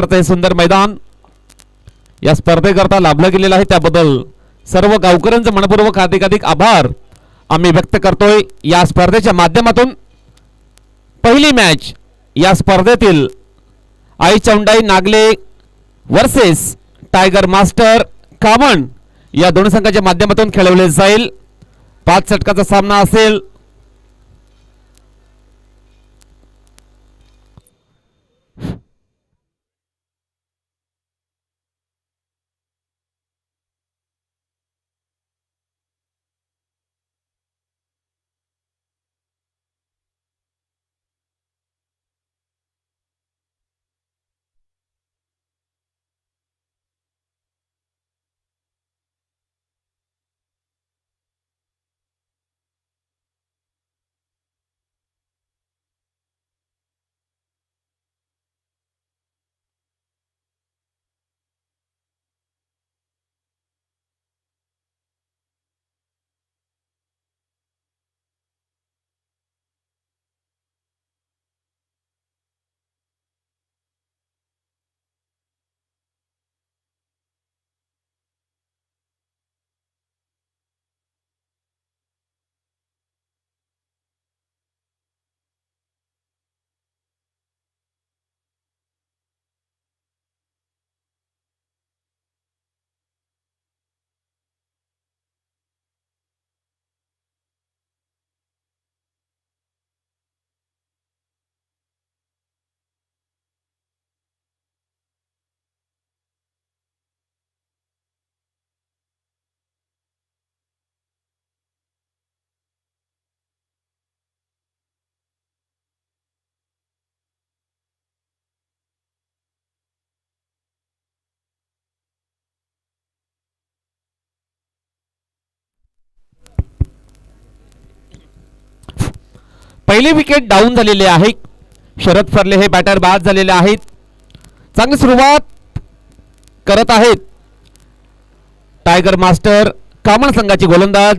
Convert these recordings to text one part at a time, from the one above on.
सुंदर मैदान या स्पर्धेकरता लाभलं गेलेलं आहे, त्याबद्दल सर्व गावकऱ्यांचे मनपूर्वक हार्दिक आभार आम्ही व्यक्त करतोय। या स्पर्धेच्या माध्यमातून पहिली मॅच या स्पर्धेतील आई चौंडाई नागले वर्सेस टायगर मास्टर कामण या दोन संघाच्या माध्यमातून खेळवले जाईल। 5 षटकाचा सामना असेल। पहिली विकेट डाऊन झालेली आहे। शरद फरले हे बॅटर बाद झालेले आहेत। चांगली सुरुवात करत आहेत टायगर मास्टर कामण संघाची गोलंदाज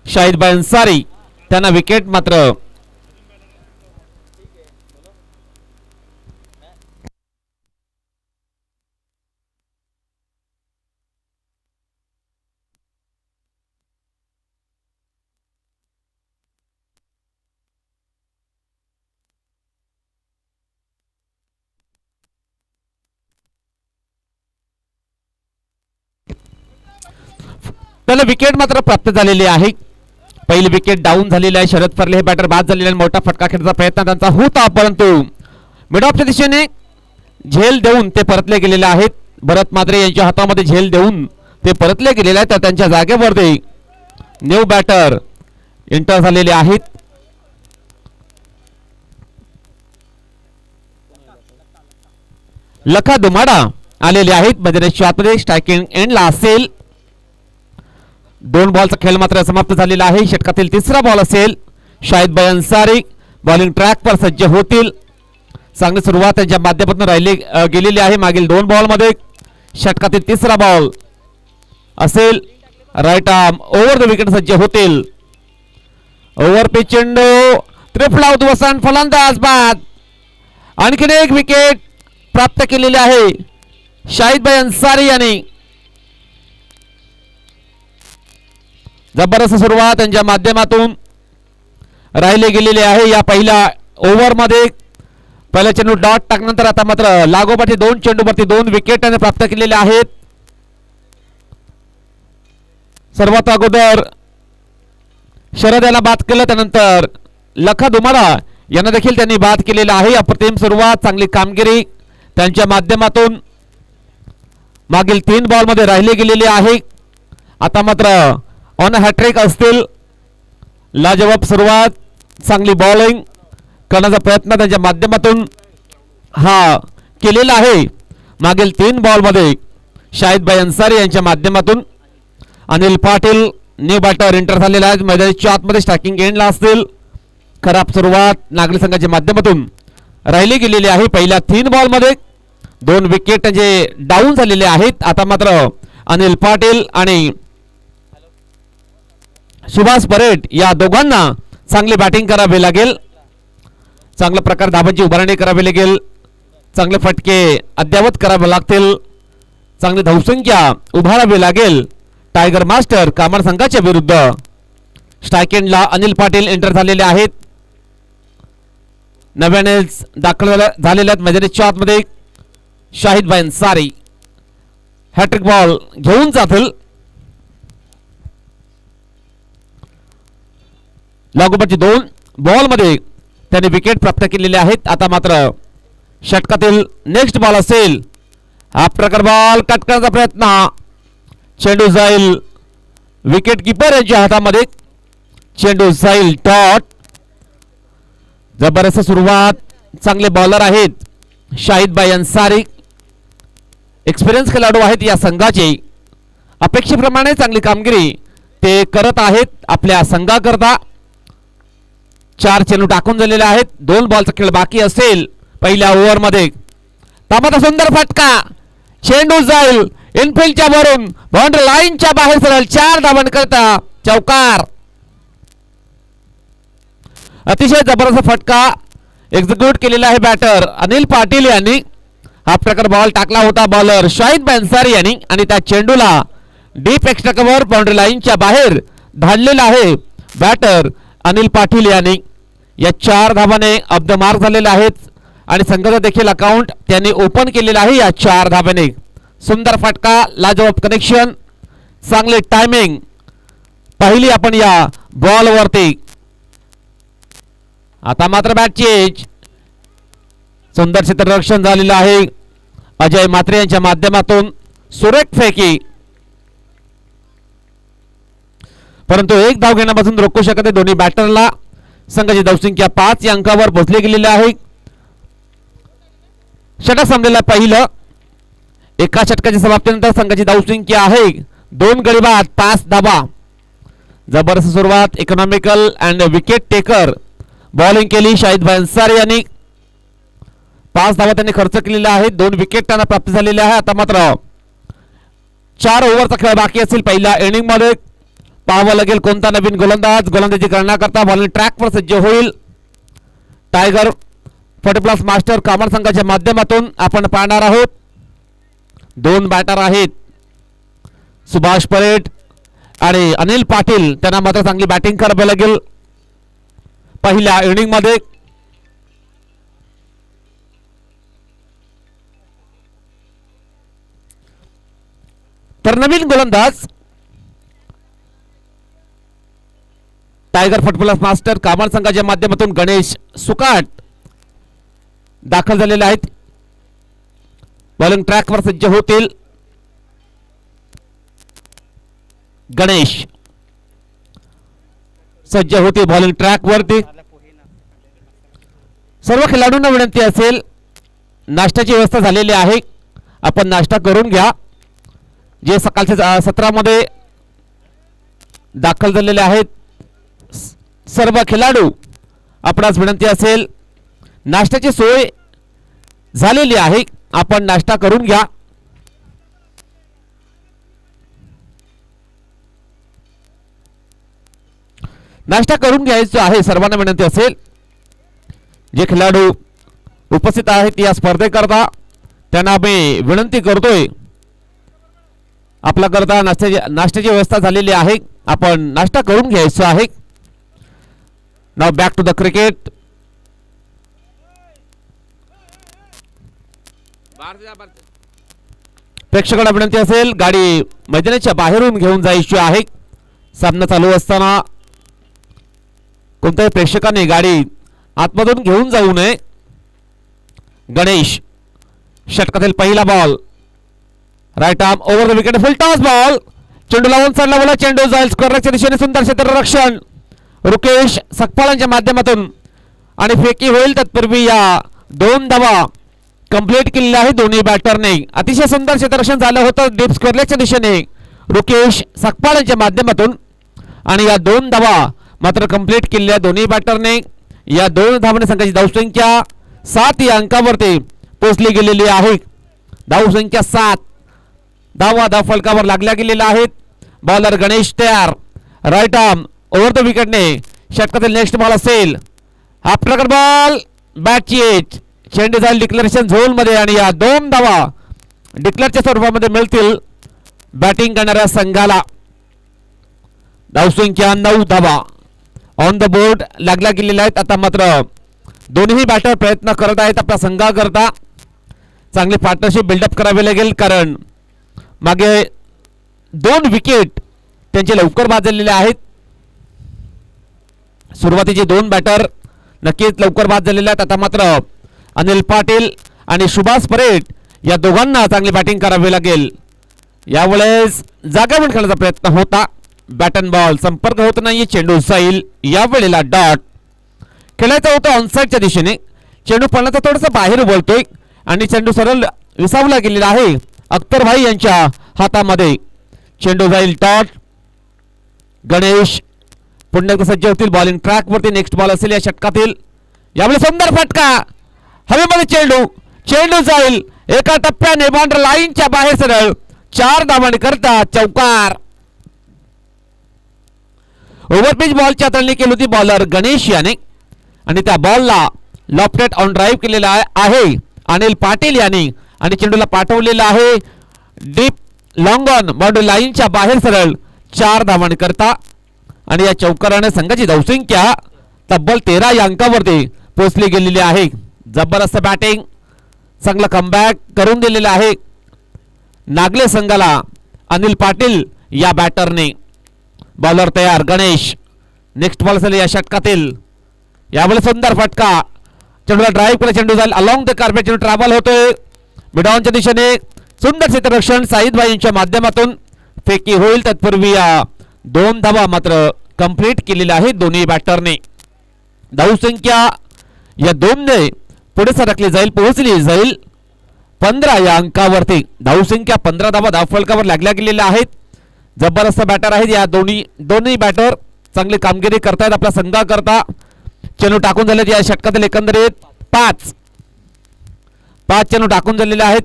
शाहिदभाई अन्सारी, त्यांना विकेट मात्र त्याला विकेट मात्र प्राप्त झालेली आहे। पहिली विकेट डाऊन झालेली आहे। शरद फरले हे बॅटर बाद झालेले आहे। मोठा फटका खेळण्याचा प्रयत्न त्यांचा होता, परंतु मिड ऑफच्या दिशेने झेल देऊन ते परतले गेलेले आहेत। भरत मात्रे यांच्या हातामध्ये झेल देऊन ते परतले गेलेले आहेत, तर त्यांच्या जागेवरती न्यू बॅटर एंटर झालेले आहेत। लखा दुमाडा आलेले आहेत मैदानाच्या आतमध्ये। स्ट्रायकिंग एंडला असेल। 2 बॉलचा खेळ मात्र समाप्त झालेला आहे। षटकातील तिसरा बॉल असेल। शाहिदभाई अन्सारी बॉलिंग ट्रॅकवर सज्ज होतील। चांगली सुरुवात त्यांच्या माध्यमातून राहिली गेलेली आहे मागील 2 बॉलमध्ये। षटकातील तिसरा बॉल असेल। Right arm over the wicket सज्ज होतील। ओव्हर पिच चेंडू त्रिफळा उद्वसन, फलंदाज बाद। आणखीन एक विकेट प्राप्त केलेली आहे शाहिदभाई अन्सारी यांनी। जबरदस्त सुरुवात त्यांच्या माध्यमातून राहिले गेलेले आहे या पहिल्या ओव्हरमध्ये। पहिला चेंडू डॉट टाकल्यानंतर आता मात्र लागोपाठी 2 चेंडूवरती 2 विकेट त्यांनी प्राप्त केलेले आहेत। सर्वात अगोदर शरद याला बाद केलं, त्यानंतर लखा दुमाडा यांना देखील त्यांनी बाद केलेलं आहे। अप्रतिम सुरुवात, चांगली कामगिरी त्यांच्या माध्यमातून मागील 3 बॉलमध्ये राहिले गेलेले आहे। आता मात्र ऑन हॅट्रिक असतील। लाजवाब सुरुवात, चांगली बॉलिंग करण्याचा प्रयत्न त्यांच्या माध्यमातून हा केलेला आहे मागील 3 बॉलमध्ये शाहिदभाई अन्सारी यांच्या माध्यमातून। Anil Patil new batter enter झालेला आहे मैदानाच्या आतमध्ये। स्ट्रायकिंग एंडला असतील। खराब सुरुवात नागरी संघाच्या माध्यमातून राहिली गेलेली आहे। पहिल्या 3 बॉलमध्ये 2 विकेट जे डाऊन झालेले आहेत। आता मात्र अनिल पाटील आणि सुभाष परेड या दोघांना चांगली बॅटिंग करावी लागेल। चांगल्या प्रकारे धाबांची उभारणी करावी लागेल चांगले फटके अद्यावत करावे लागतील. चांगली धावसंख्या उभारावी लागेल टायगर मास्टर कामार संघाच्या विरुद्ध. स्ट्राईक एंडला अनिल पाटील एंटर झालेले आहेत. नव्यानेच दाखल झालेल्या मैदानाच्या आतमध्ये शाहिद भाई अन्सारी हॅट्रिक बॉल घेऊन जातील. लागोपाठची 2 बॉल मध्ये त्यांनी विकेट प्राप्त केलेले आहेत. आता मात्र षटकातील नेक्स्ट बॉल असेल. हा प्रकार बॉल कट करण्याचा प्रयत्न, चेंडू जाईल विकेट कीपर यांच्या हातामध्ये. चेंडू जाईल डॉट. जबरदस्त सुरुवात, चांगले बॉलर आहेत शाहिद भाई अन्सारी, एक्सपिरियन्स खेळाडू आहेत या संघाचे. अपेक्षेप्रमाणे चांगली कामगिरी ते करत आहेत आपल्या संघाकरता. 4 चेंडू टाकून झालेले आहेत. 2 बॉलचा खेळ बाकी असेल पहिल्या ओव्हरमध्ये. तामाता सुंदर फटका, चेंडू जाईल इनफिल्डच्या वरून बाउंड्री लाईनच्या बाहेर सरळ 4 धावांकरता चौकार. अतिशय जबरदस्त फटका एक्झिक्यूट केलेला आहे बॅटर अनिल पाटील यांनी. हा प्रकार बॉल टाकला होता बॉलर शाहिद भाई अन्सारी यांनी आणि त्या चेंडूला डीप एक्स्ट्रा कव्हर बाउंड्री लाईनच्या बाहेर धाडलेला आहे बॅटर अनिल पाटील यांनी. या 4 धावाने ऑफ द मार्क झालेले आहेत आणि संघाचा देखील अकाउंट त्यांनी ओपन केलेला आहे या 4 धावाने. सुंदर फटका, लाजवाब कनेक्शन, चांगले टायमिंग पाहिली आपण या बॉल वरती. आता मात्र बॅट चेंज. सुंदर क्षेत्ररक्षण झालेलं आहे अजय म्हात्रे यांच्या माध्यमातून. सुरेख फेकी, परंतु 1 धाव घेण्यापासून रोखू शकत नाही दोन्ही बॅटरला. संघाची धावसंख्या 5 या अंकावर पोहोचली गेलेली आहे. षटक संपलेलं पहिलं. एका षटकाच्या समाप्तीनंतर संघाची धावसंख्या आहे 2 गडी बाद 5 धावा. जबरदस्त सुरुवात, economical and wicket taker bowling केली शाहिद भाई अन्सारी यांनी. 5 धावा त्यांनी खर्च केलेला आहे. 2 विकेट त्यांना प्राप्त झालेल्या आहे. आता मात्र 4 ओव्हरचा खेळ बाकी असेल पहिल्या इनिंग मध्ये. पाहावं लागेल कोणता नवीन गोलंदाजी करण्याकरता बॉलिंग ट्रॅकवर सज्ज होईल. टायगर 40+ मास्टर कामार संघाच्या माध्यमातून आपण पाहणार आहोत. 2 बॅटर आहेत सुभाष परेड आणि अनिल पाटील. त्यांना मात्र चांगली बॅटिंग करावी लागेल पहिल्या इनिंग मध्ये. तर नवीन गोलंदाज टायगर 40+ मास्टर कामार संघाच्या माध्यमातून गणेश सुकाट दाखल झालेले आहेत. बॉलिंग ट्रॅकवर सज्ज होतील. गणेश सज्ज होते बॉलिंग ट्रॅक वरती. सर्व खेळाडूंना विनंती असेल, नाश्त्याची व्यवस्था झालेली आहे, आपण नाश्ता करून घ्या. जे सकाळच्या सत्रामध्ये दाखल झालेले आहेत सर्व खेळाडू, आपणास विनंती असेल, नाश्त्याची सोय झालेली आहे, आपण नाश्ता करून घ्या. नाश्ता करून घ्यायचं आहे सर्वांना विनंती असेल. जे खेळाडू उपस्थित आहेत या स्पर्धेकरता त्यांना आम्ही विनंती करतोय, आपला करता नाश्त्याची व्यवस्था झालेली आहे, आपण नाश्ता करून घ्यायचं आहे. Now back to the cricket. प्रेक्षकांना विनंती असेल, गाडी मैदानाच्या बाहेरून घेऊन जायची आहे. सामना चालू असताना कोणत्याही प्रेक्षकाने गाडी आतमधून घेऊन जाऊ नये. गणेश षटकातील पहिला ball, right arm over the wicket, full toss ball, चेंडू लावून चालला बोला, चेंडू जाईल स्क्वेअरच्या दिशेने. सुंदर क्षेत्ररक्षण रुकेश सकपाळांच्या माध्यमातून आणि फेकी होईल तत्पूर्वी या 2 धावा कंप्लीट केलेल्या आहे दोन्ही बॅटरने. अतिशय सुंदर क्षेत्ररक्षण झालं होतं डीप स्क्वेअरच्या दिशेने रुकेश सकपाळांच्या माध्यमातून आणि या 2 धावा मात्र कंप्लीट केलेल्या दोन्ही बॅटरने. या 2 धावांनी संघाची धावसंख्या 7 या अंकावरती पोहोचली गेलेली आहे. धावसंख्या 7 धावा धाव फलकावर लागल्या गेलेल्या आहेत. बॉलर गणेश तयार, राईट आर्म ओव्हर द विकेटने षटकातील नेक्स्ट बॉल असेल. हा प्रकार बॉल, बॅट चेंज, चेंडू जाईल डिक्लेरेशन झोन मध्ये आणि या 2 धावा डिक्लेअरच्या स्वरूपामध्ये मिळतील बॅटिंग करणाऱ्या संघाला. धावसंख्या 9 धावा ऑन द बोर्ड लागल्या गेलेल्या आहेत. आता मात्र दोन्ही बॅटर प्रयत्न करत आहेत आपल्या संघाकरता चांगली पार्टनरशिप बिल्डअप करावी लागेल, कारण मागे 2 विकेट त्यांचे लवकर बाद झालेले आहेत. सुरुवातीचे 2 बॅटर नक्कीच लवकर बाद झालेले आहेत. आता मात्र अनिल पाटील आणि सुभाष परेड या दोघांना चांगली बॅटिंग करावी लागेल. यावेळेस जागावून खेळण्याचा प्रयत्न होता, बॅट अँड बॉल संपर्क होत नाही. चेंडू जाईल, यावेळेला डॉट खेळायचा होता ऑनसाइडच्या दिशेने. चेंडू पडण्याचा थोडासा बाहेर बोलतोय आणि चेंडू सरळ विसावला गेलेला आहे अख्तर भाई यांच्या हातामध्ये. चेंडू जाईल डॉट. गणेश पुन्हा एकदा सज्ज होतील बॉलिंग ट्रॅक वरती. नेक्स्ट बॉल असेल या षटकातील. यावेळी सुंदर फटका हवेमध्ये. चेंडू जाईल एका टप्प्याने बाउंड्री लाईनच्या बाहेर सरळ 4 धावांनी करता चौकार. ओव्हरपिच बॉलची हाताळणी केली होती बॉलर गणेश याने आणि त्या बॉलला लॉफ्टेड ऑन ड्राईव्ह केलेला आहे अनिल पाटील यांनी आणि चेंडूला पाठवलेला आहे डीप लॉंग ऑन बाउंड्री लाईनच्या बाहेर सरळ 4 धावांनी करता आणि या चौकाराने संघाची धावसंख्या तब्बल 13 या अंकावरती पोहोचली गेलेली आहे. जबरदस्त बॅटिंग, चांगला कमबॅक करून दिलेला आहे नागले संघाला अनिल पाटील या बॅटरने. बॉलर तयार गणेश. नेक्स्ट बॉल असेल या षटकातील. यावेळी सुंदर फटका. चेंडूला ड्राईव्ह केला. चेंडू जाईल अलॉंग द कार्पेट. चेंडू ट्रॅव्हल होतोय मिडॉनच्या दिशेने. सुंदर क्षेत्ररक्षण साईद भाई यांच्या माध्यमातून फेकी होईल. तत्पूर्वी या 2 धावा मात्र कंप्लीट केलेल्या आहेत दोन्ही बॅटरने. धावसंख्या या 2ने पुढे सरकली जाईल, पोहोचली जाईल 15 या अंकावरती. धावसंख्या 15 धावा धावफलकावर लागल्या गेलेल्या आहेत. जबरदस्त बॅटर आहेत या दोन्ही बॅटर. चांगली कामगिरी करतायत आपल्या संघाकरता. चेंडू टाकून झाले या षटकातील एकंदरीत 5 चेंडू टाकून झालेले आहेत.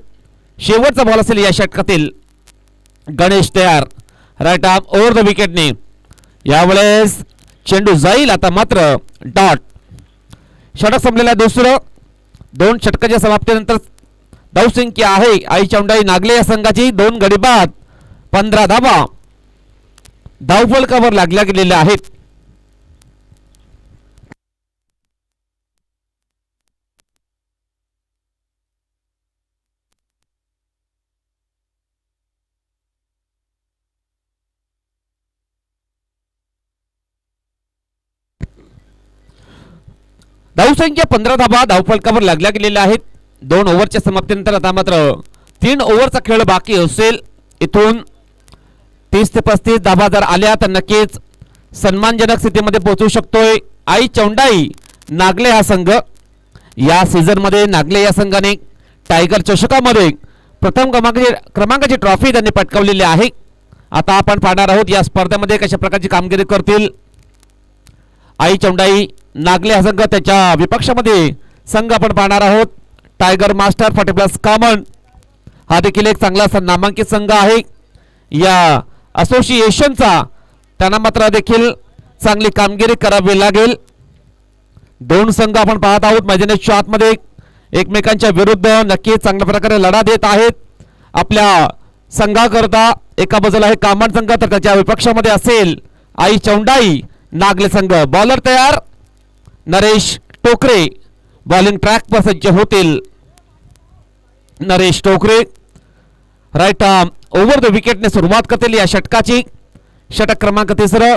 शेवटचा बॉल असेल या षटकातील. गणेश तयार राईट आर्म ओव्हर द विकेटने. यावेळेस चेंडू जाईल आता मात्र डॉट. षटक संपलेला दुसरं. 2 षटकाच्या समाप्तीनंतर धावसंख्या आहे आई चौंडाई नागले या संघाची 2 गडी बाद 15 धावा धावफलकावर लागल्या गेलेल्या आहेत. धावसंख्या 15 धावा धावफलकावर लागल्या गेलेल्या आहेत. 2 ओव्हरच्या समाप्तीनंतर आता मात्र 3 ओव्हरचा खेळ बाकी असेल. इथून 30 ते 35 धावा जर आल्या तर नक्कीच सन्मानजनक स्थितीमध्ये पोहोचू शकतोय आई चौंडाई नागले हा संघ. या सीझन मध्ये नागले या संघाने टायगर चषकामध्ये प्रथम क्रमांकाची ट्रॉफी त्यांनी पटकावलेली आहे. आता आपण पाहणार आहोत या स्पर्धेमध्ये कशा प्रकारची कामगिरी करतील आई चौंडाई नागले हा संघ. त्याच्या विपक्षामध्ये संघ आपण पाहणार आहोत टायगर मास्टर 40+ कॉमन. हा देखील एक चांगला नामांकित संघ आहे या असोसिएशनचा. त्यांना मात्र देखील चांगली कामगिरी करावी लागेल. 2 संघ आपण पाहत आहोत मैदानाच्या आतमध्ये एकमेकांच्या विरुद्ध नक्कीच चांगल्या प्रकारे लढा देत आहेत आपल्या संघाकरता. एका बाजूला आहे कामन संघ तर त्याच्या विपक्षामध्ये असेल आई चौंडाई नागले संघ. बॉलर तयार नरेश टोकरे. बॉलिंग ट्रॅक पर सज्ज होतील नरेश टोकरे. राईट आर्म ओव्हर द विकेटने सुरुवात करतील या षटकाची. षटक क्रमांक 3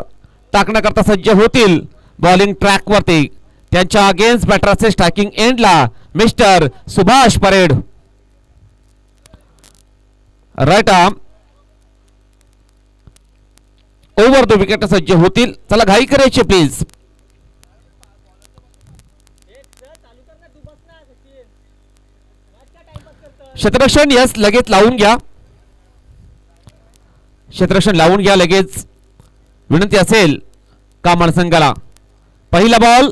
टाकण्याकरता सज्ज होतील बॉलिंग ट्रॅक वरती. त्यांच्या अगेन्स्ट बॅटर असेल स्ट्रायकिंग एंडला मिस्टर सुभाष परेड. Right arm over the wicket सज्ज होतील. चला घाई करायची प्लीज. क्षेत्ररक्षण यस लगेच लावून घ्या. क्षेत्ररक्षण लावून घ्या लगेच विनंती असेल कामन संघाला. पहिला बॉल.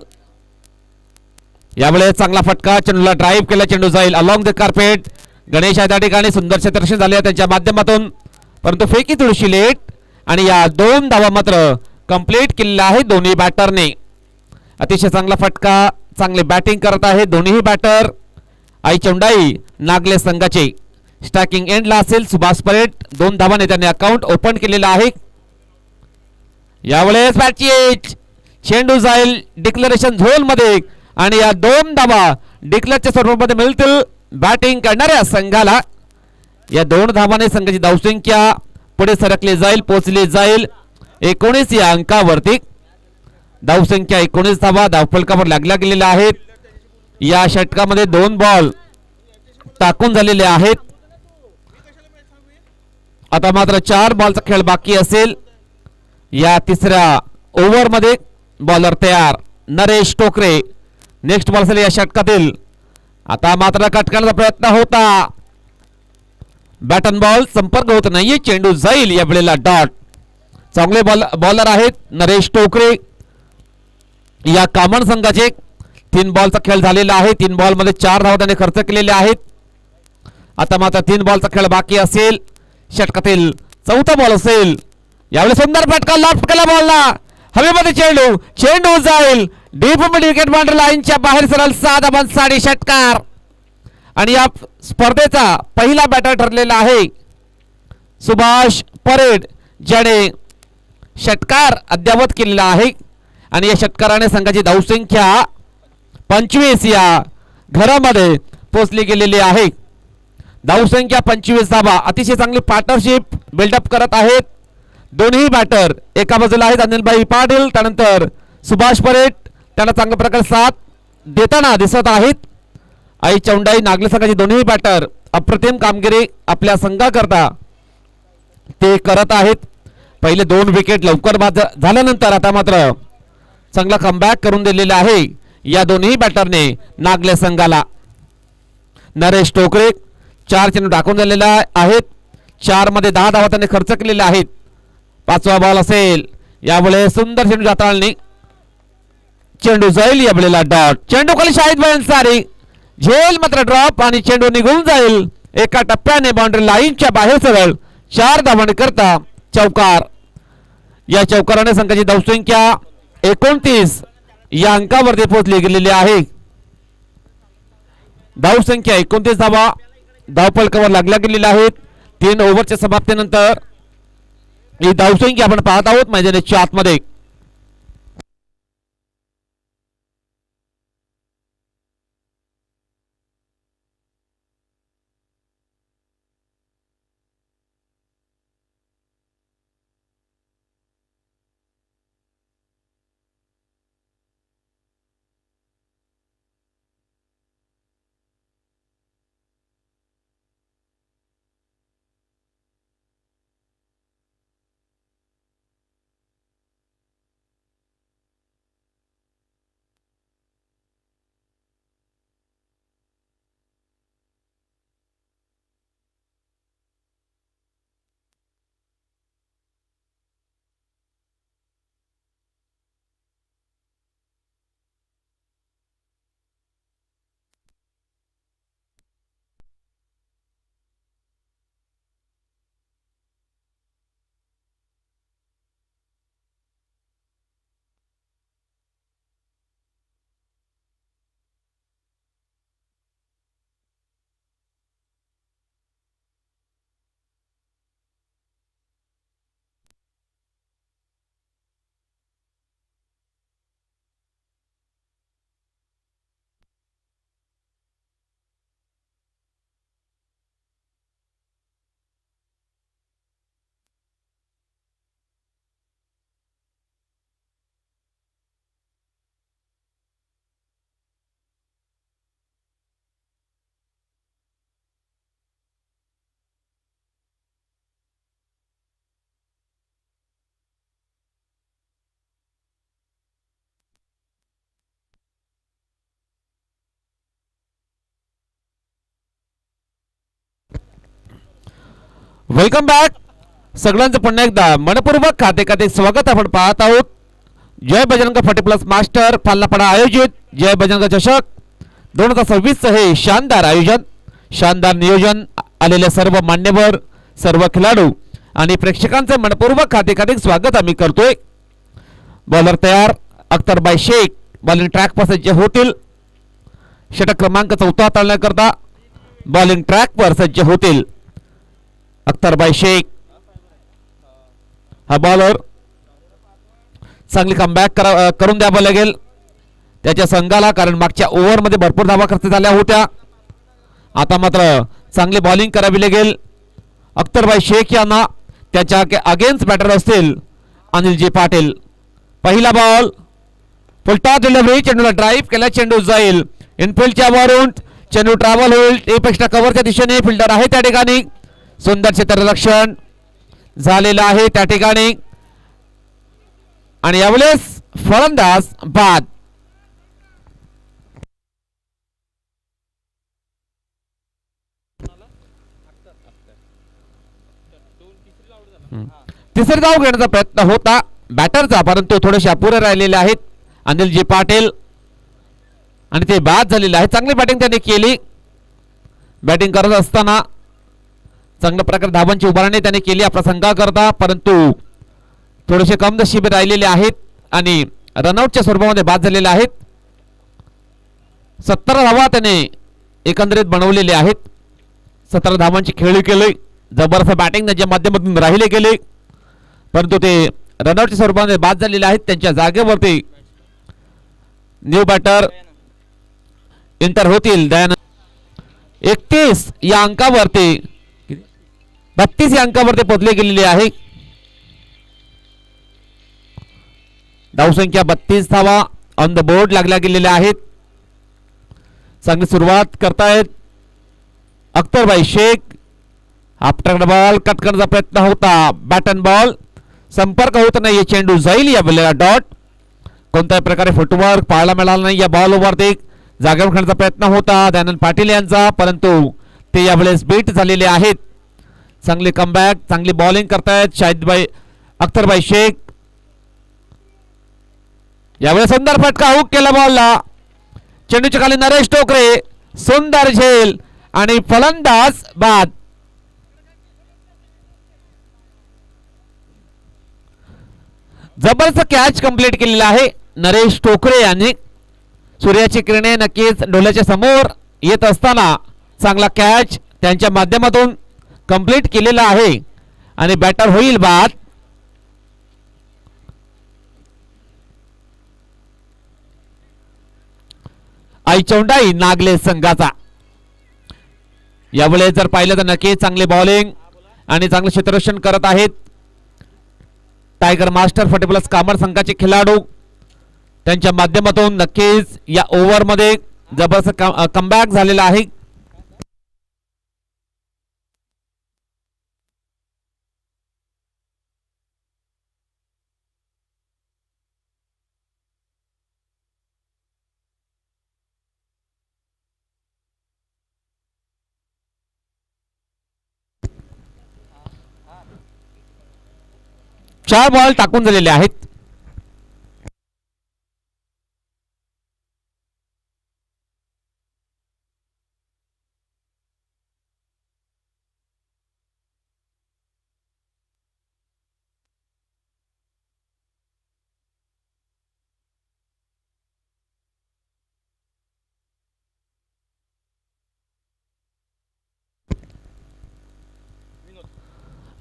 यावेळेस चांगला फटका. चेंडूला ड्राईव्ह केला. चेंडू जाईल अलॉंग द कार्पेट. गणेश या ठिकाणी सुंदर क्षेत्ररक्षण झाले त्यांच्या माध्यमातून, परंतु फेकी थोडीशी लेट आणि या 2 धावा मात्र कंप्लीट केलेल्या आहेत दोन्ही बॅटरने. अतिशय चांगला फटका. चांगले बॅटिंग करत आहे दोन्ही बॅटर. आई चौंडाई नागले संघाचे स्ट्रायकिंग एंडला असेल सुभाष परेड. 2 धावाने त्यांनी अकाउंट ओपन केलेलं आहे. यावेळेस बॅटची चेंडू जाईल डिक्लेरेशन झोन मध्ये आणि या 2 धावा डिक्लेअरच्या स्वरूपामध्ये मिळतील बॅटिंग करणाऱ्या संघाला. या 2 धावाने संघाची धावसंख्या पुढे सरकली जाईल, पोहोचली जाईल 19 या अंकावरती. धावसंख्या 19 धावा धावफलकावर लागल्या गेलेल्या आहेत. या षटकामध्ये 2 बॉल टाकून झालेले आहेत. आता मात्र 4 बॉलचा खेळ बाकी असेल. या तिसऱ्या ओव्हर मध्ये बॉलर तयार नरेश टोकरे. नेक्स्ट बॉल असेल या षटकातील. आता मात्र कट करण्याचा प्रयत्न होता, बॅटन बॉल संपर्क होत नाहीये, चेंडू जाईल या वेळेला डॉट. चांगले बॉलर आहेत नरेश टोकरे. या कामन संघाचे 3 बॉलचा खेळ झालेला आहे. 3 बॉल मध्ये 4 धावा त्याने खर्च केलेले आहेत. आता मात्र 3 बॉलचा खेळ बाकी असेल. षटकातील 4था बॉल असेल. यावेळी सुंदर फटका लॉफ्ट केला बॉलला, हवेमध्ये चेंडू, चेंडू जाईल डीप मिड विकेट बाउंड्री लाईनच्या बाहेर सरळ 6 धावांसाठी षटकार. आणि या स्पर्धेचा पहिला बॅटर ठरलेला आहे सुभाष परेड, ज्याने षटकार अद्यावत केलेला आहे. आणि या षटकाराने संघाची धावसंख्या 25 या घरामध्ये पोहोचली गेलेली आहे. धावसंख्या 25 धावा. अतिशय चांगली पार्टनरशिप बिल्डअप करत आहेत दोन्ही बॅटर. एका बाजूला आहेत अनिलभाई पाटील, त्यानंतर सुभाष परेड, त्यांना चांगल्या प्रकारे साथ देताना दिसत आहेत. आई चौंडाई नागले संघाचे दोन्ही बॅटर अप्रतिम कामगिरी आपल्या संघाकरता ते करत आहेत. पहिले 2 विकेट लवकर बाद झाल्यानंतर आता मात्र चांगला कमबॅक करून दिलेला आहे या दोन्ही बॅटरने नागले संघाला. नरेश टोकरे 4 चेंडू टाकून झालेला आहेत. 4 मध्ये 10 धावा त्याने खर्च केलेल्या आहेत. 5वा बॉल असेल. यावेळेस सुंदर चेंडू जाताळणी, चेंडू जाईल या वेळेला डॉट. चेंडू खाली शाहिद भाई अन्सारी, झेल मात्र ड्रॉप आणि चेंडू निघून जाईल एका टप्प्याने बाउंड्री लाईनच्या बाहेर सरळ 4 धावांनी करता चौकार. या चौकाराने संघाची धावसंख्या 29 या अंकावरती पोहोचली गेलेली आहे. धावसंख्या 29 धावा धावफलकावर लागल्या गेलेल्या आहेत. 3 ओव्हरच्या समाप्तीनंतर ही धावसंख्या आपण पाहत आहोत मैदानाच्या आतमध्ये. वेलकम बॅक सगळ्यांचं पुन्हा एकदा मनपूर्वक खाते स्वागत आपण पाहत आहोत. जय बजरंग 40+ मास्टर फालनापडा आयोजित जय बजरंग चषक 2026 हे शानदार आयोजन, शानदार नियोजन. आलेले सर्व मान्यवर, सर्व खेळाडू आणि प्रेक्षकांचे मनपूर्वक खाते स्वागत आम्ही करतोय. बॉलर तयार अख्तरबाई शेख, बॉलिंग ट्रॅक पासून जे होतील षटक क्रमांक 4 ताळण्याकरता बॉलिंग ट्रॅकवर सज्ज होतील अख्तरबाई शेख. हा बॉलर चांगली कमबॅक करून द्यावं लागेल त्याच्या संघाला, कारण मागच्या ओव्हरमध्ये भरपूर धावा खर्च झाल्या होत्या. आता मात्र चांगली बॉलिंग करावी लागेल अख्तरबाई शेख यांना. त्याच्या अगेन्स्ट बॅटर असतील अनिलजी पाटील. पहिला बॉल फुलटॉस डिलिव्हरी, चेंडूला ड्राईव्ह केला, चेंडू जाईल इनफिल्डच्या वरून, चेंडू ट्रॅव्हल होईल एपेक्षा कव्हरच्या दिशेने. फिल्डर आहे त्या ठिकाणी, सुंदर क्षेत्ररक्षण झालेलं आहे त्या ठिकाणी आणि यावेळेस फलंदाज बाद. तिसरी धाव घेण्याचा प्रयत्न होता बॅटरचा, परंतु थोडेसे अपुरे राहिलेले आहेत अनिलजी पाटील आणि ते बाद झालेले आहे. चांगली बॅटिंग त्यांनी केली. बॅटिंग करत असताना चांगल्या प्रकारे धावांची उभारणी त्यांनी केली आपल्या संघाकरता, परंतु थोडेसे कम नशिबी राहिलेले आहेत आणि रनआउटच्या स्वरूपामध्ये बाद झालेले आहेत. 17 धावा त्याने एकंदरीत बनवलेले आहेत. 17 धावांची खेळी केली. जबरदस्त बॅटिंग त्यांच्या माध्यमातून राहिले गेले, परंतु ते रनआउटच्या स्वरूपामध्ये बाद झालेले आहेत. त्यांच्या जागेवरती न्यू बॅटर एंटर होतील. 31 या अंकावरती 32 या अंकावरती पोहोचले गेलेले आहे. धावसंख्या 32 धावा ऑन द बोर्ड लागल्या गेलेल्या आहेत. चांगली सुरुवात करतायत अख्तरबाई शेख. आफ्टर बॉल कट करण्याचा प्रयत्न होता, बॅट अँड बॉल संपर्क होत नाही, चेंडू जाईल या बॉलला डॉट. कोणत्याही प्रकारे फुटवर्क पाहायला मिळाला नाही या बॉलवरती. जागेवर खेळण्याचा प्रयत्न होता दयानंद पाटील यांचा, परंतु ते यावेळेस बीट झालेले आहेत. चांगली कमबॅक, चांगली बॉलिंग करतायत शाहिदबाई अख्तरबाई शेख. यावेळेस सुंदर फटका हुक केला बॉलला, चेंडूच्या खाली नरेश टोकरे, सुंदर झेल आणि फलंदाज बाद. जबरदस्त कॅच कंप्लीट केलेला आहे नरेश टोकरे यांनी. सूर्याची किरणे नक्कीच डोळ्याच्या समोर येत असताना चांगला कॅच त्यांच्या माध्यमातून कंप्लीट केलेला आहे आणि बॅटर होईल बाद. आईचौंडाई नागले संघाचा. यावेळेस जर पाहिलं तर नक्कीच चांगली बॉलिंग आणि चांगले क्षेत्ररक्षण करत आहेत टायगर मास्टर फटेप्लस कामर संघाचे खेळाडू. त्यांच्या माध्यमातून नक्कीच या ओव्हर मध्ये जबरदस्त कमबॅक झालेला आहे. चार बॉल टाकून झालेले आहेत.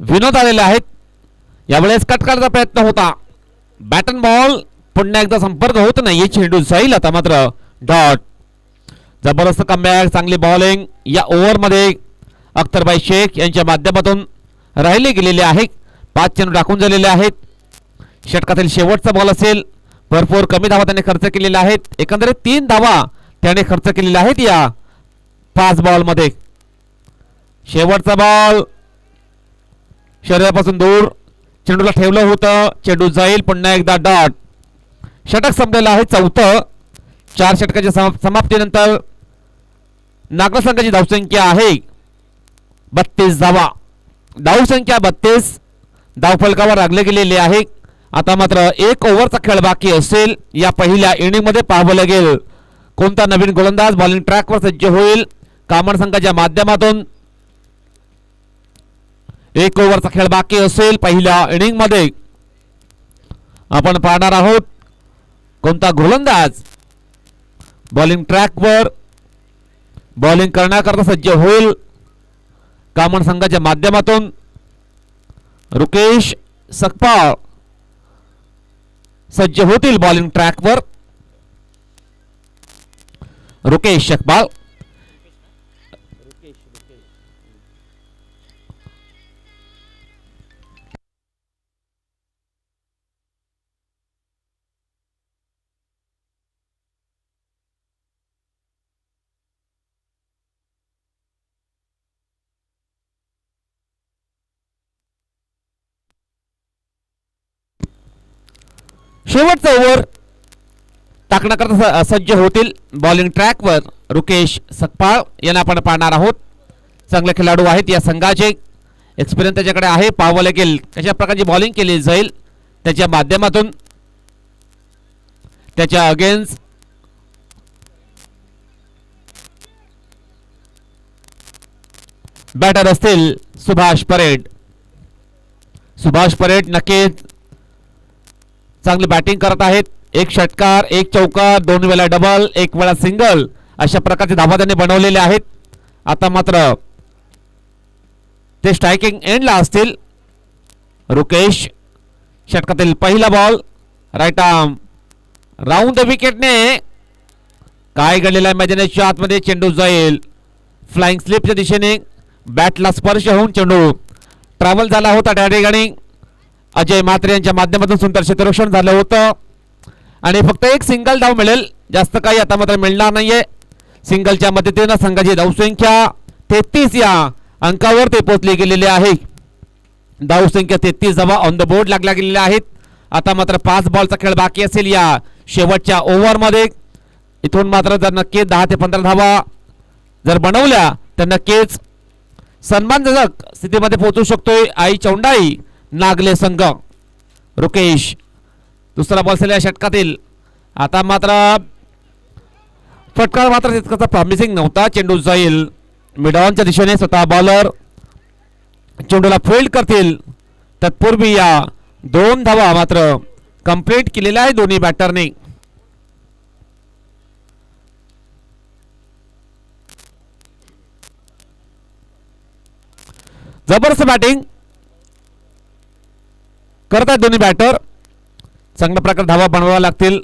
विनोद आलेले आहेत. यावेळेस कट करण्याचा प्रयत्न होता, बॅट अँड बॉल पुन्हा एकदा संपर्क होत नाही, चेंडू जाईल आता मात्र डॉट. जबरदस्त कमबॅक, चांगली बॉलिंग या ओव्हर मध्ये अख्तरबाई शेख यांच्या माध्यमातून राहिले गेलेले आहे. 5 चेंडू टाकून झालेले आहेत. षटकातील शेवटचा बॉल असेल. भरपूर कमी धावा त्याने खर्च केलेल्या आहेत. एकंदरीत 3 धावा त्याने खर्च केलेल्या आहेत या 5 बॉल मध्ये. शेवटचा बॉल शरीरापासून दूर, चेंडूला ठेवलं होतं, चेंडू जाईल पुन्हा एकदा डॉट. षटक संपलेलं आहे 4थं. 4 षटकाच्या समाप्तीनंतर नागपूर संघाची धावसंख्या आहे 32 धावा. धावसंख्या 32, धावफलकावर लागले गेलेले आहे. आता मात्र 1 ओव्हरचा खेळ बाकी असेल. या पहिल्या इनिंग मध्ये पाहावं लागेल कोणता नवीन गोलंदाज बॉलिंग ट्रॅकवर सज्ज होईल. कामड संघाच्या माध्यमातून 1 ओव्हरचा खेळ बाकी असेल. पहिल्या इनिंग मध्ये आपण पाहणार आहोत कोणता गोलंदाज बॉलिंग ट्रॅकवर बॉलिंग करण्याकरता सज्ज होईल कामन संघाच्या माध्यमातून रुकेश सकपाळ सज्ज होतील बॉलिंग ट्रॅकवर. रुकेश सकपाळ शेवटचा ओव्हर टाकण्याकरता सज्ज होतील बॉलिंग ट्रॅकवर रुकेश सकपाळ यांना आपण पाहणार आहोत. चांगले खेळाडू आहेत या संघाचे, एक्सपिरियन्स त्याच्याकडे आहे. पाहावं लागेल कशा प्रकारची बॉलिंग केली जाईल त्याच्या माध्यमातून. त्याच्या अगेन्स्ट बॅटर असतील सुभाष परेड. सुभाष परेड नक्कीच चांगली बॅटिंग करत आहेत. एक षटकार, एक चौकार, 2 वेळा डबल, 1 वेळा सिंगल अशा प्रकारचे धावा त्यांनी बनवलेले आहेत. आता मात्र ते स्ट्रायकिंग एंडला असतील. रुकेश षटकातील पहिला ball right arm round the विकेटने. काय घडलेलं आहे मैदानाच्या आतमध्ये, चेंडू जाईल फ्लाइंग स्लिपच्या दिशेने. बॅटला स्पर्श होऊन चेंडू ट्रॅव्हल झाला होता त्या ठिकाणी. अजय म्हात्रे यांच्या माध्यमातून सुंदर क्षेत्ररक्षण झालं होतं आणि फक्त एक सिंगल धाव मिळेल, जास्त काही आता मात्र मिळणार नाहीये. सिंगलच्या मदतीने संघाची धावसंख्या 33 या अंकावर ते पोहोचली गेलेली आहे. धावसंख्या 33 धावा ऑन द बोर्ड लागल्या गेलेल्या आहेत. आता मात्र 5 बॉलचा खेळ बाकी असेल या शेवटच्या ओव्हरमध्ये. इथून मात्र जर नक्कीच 10 ते 15 धावा जर बनवल्या तर नक्कीच सन्मानजनक स्थितीमध्ये पोहोचू शकतोय आई चौंडाई नागले संघ. रुकेश दुसरा बॉल या षटकातील. आता मात्र फटकार मात्र तितकासा प्रॉमिसिंग नव्हता. चेंडू जाईल मिड ऑनच्या दिशेने. स्वतः बॉलर चेंडूला फील्ड करतील. तत्पूर्वी या 2 धावा मात्र कंप्लीट केलेल्या आहे दोन्ही बॅटरने. जबरदस्त बॅटिंग करतात दोन्ही बॅटर. चांगल्या प्रकारे धावा बनवाव्या लागतील.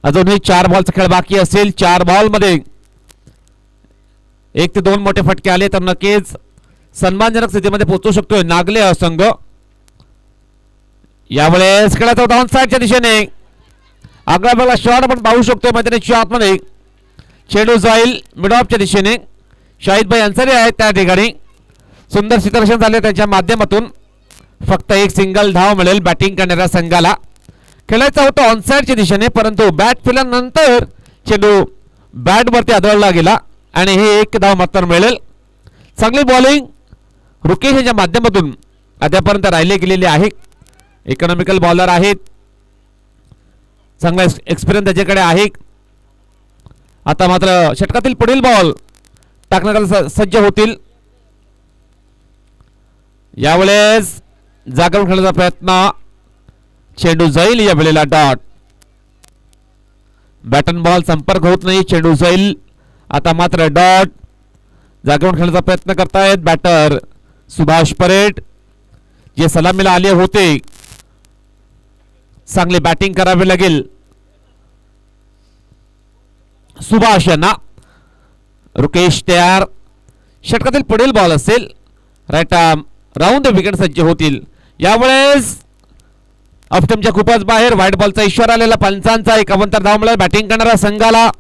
अजूनही 4 बॉलचा खेळ बाकी असेल. 4 बॉलमध्ये 1 ते 2 मोठे फटके आले तर नक्कीच सन्मानजनक स्थितीमध्ये पोहोचू शकतोय नागले संघ. यावेळेस खेळाचा होता ऑन साइडच्या दिशेने. आगळा वेगळा शॉट आपण पाहू शकतोय मैदानाच्या आतमध्ये. चेंडू जाईल मिड ऑफच्या दिशेने. शाहिद भाई अन्सारी आहेत त्या ठिकाणी. सुंदर क्षेत्ररक्षण झाले त्यांच्या माध्यमातून. फक्त एक सिंगल धाव मिळेल बॅटिंग करणाऱ्या संघाला. खेळायचा होता ऑनसाइडच्या दिशेने परंतु बॅट फिरल्यानंतर चेंडू बॅट वरती आदळला गेला आणि हे 1 धाव मात्र मिळेल. चांगली बॉलिंग रुकेश यांच्या माध्यमातून अद्यापर्यंत राहिले गेलेले आहे. इकॉनॉमिकल बॉलर आहेत. चांगला एक्सपिरियन्स त्याच्याकडे आहे. आता मात्र षटकातील पुढील बॉल टाकण्याकरता सज्ज होतील. यावेळेस जागरण खेळण्याचा प्रयत्न. चेंडू जाईल या वेळेला डॉट. बॅटन बॉल संपर्क होत नाही. चेंडू जाईल. आता मात्र डॉट. जागरण खेळण्याचा प्रयत्न करतायत बॅटर सुभाष परेड जे सलामीला आले होते. चांगली बॅटिंग करावी लागेल सुभाष यांना. रुकेश तयार. षटकातील पुढील बॉल असेल right arm round the wicket सज्ज होतील. यावेळेस ऑफस्टंपच्या खूपच बाहेर व्हाईट बॉलचा इशारा आलेला पंचांचा. 51 धाव मिळाला बॅटिंग करणाऱ्या संघाला.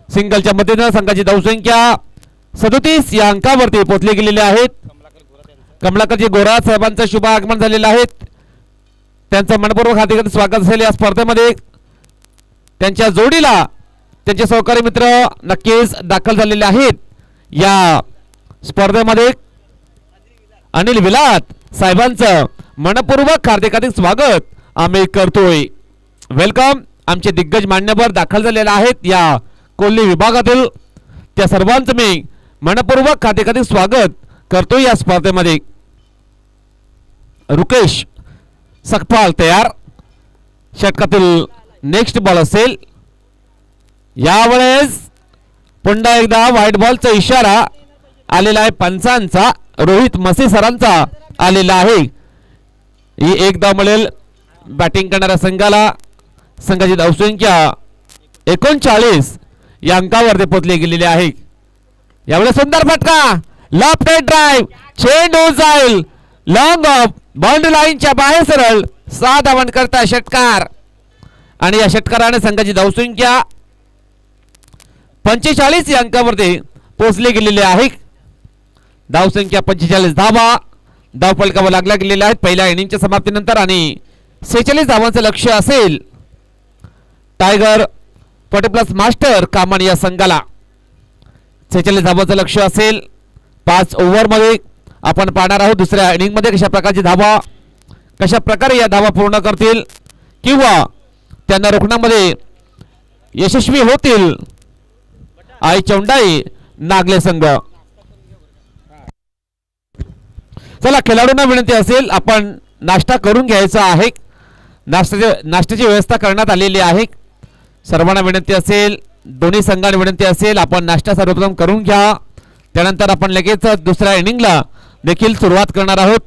सिंगलच्या मदतीने संघाची धावसंख्या 37 या अंकावरती पोहोचली गेलेली आहेत. कमलाकरजी गोरा साहेबांचं शुभ आगमन झालेलं आहे. त्यांचं मनपूर्वक हार्दिक स्वागत असेल या स्पर्धेमध्ये. त्यांच्या जोडीला त्यांचे सहकारी मित्र नक्कीच दाखल झालेले आहेत या स्पर्धेमध्ये. अनिल विलात साहेबांचं मनपूर्वक हार्दिक स्वागत आम्ही करतोय. वेलकम. आमचे दिग्गज मान्यवर दाखल झालेले आहेत या कोल्ही विभागातील. त्या सर्वांचं मी मनपूर्वक हार्दिक स्वागत करतोय या स्पर्धेमध्ये. रुकेश सकपाल तयार. षटकातील नेक्स्ट बॉल असेल. यावेळेस पुन्हा एकदा व्हाईट बॉलचा इशारा आलेला आहे पंचांचा, रोहित मसे सरांचा आलेला आहे. ही एक धाव मिळेल बॅटिंग करणाऱ्या संघाला. संघाची धावसंख्या 39 या अंकावर ते पोहोचले गेलेले आहे. यावेळेस सुंदर फटका, लेफ्ट हँड ड्राइव्ह, चेंडू जाईल लॉंग ऑफ, बाउंड्री लाईनच्या बाहेर सरळ. 6 धावन करता षटकार आणि या षटकाराने संघाची धावसंख्या 45 या अंकावरती पोहोचले गेलेले आहे. धावसंख्या 45 धावा धावफलकावर लागल्या गेलेल्या आहेत पहिल्या इनिंगच्या समाप्तीनंतर आणि 46 धावांचं लक्ष्य असेल टायगर 40+ मास्टर कामान या संघाला. 46 धावांचं लक्ष्य असेल 5 ओव्हरमध्ये. आपण पाहणार आहोत दुसऱ्या इनिंगमध्ये कशा प्रकारची धावा, कशा प्रकारे या धावा पूर्ण करतील किंवा त्यांना रोखण्यामध्ये यशस्वी होतील आई चौंडाई नागले संघ. चला खेळाडूंना विनंती असेल आपण नाश्ता करून घ्यायचा आहे. नाश्त्याची व्यवस्था करण्यात आलेली आहे. सर्वांना विनंती असेल, दोन्ही संघांना विनंती असेल आपण नाश्ता सर्वप्रथम करून घ्या. त्यानंतर आपण लगेच दुसऱ्या इनिंगला देखील सुरुवात करणार आहोत.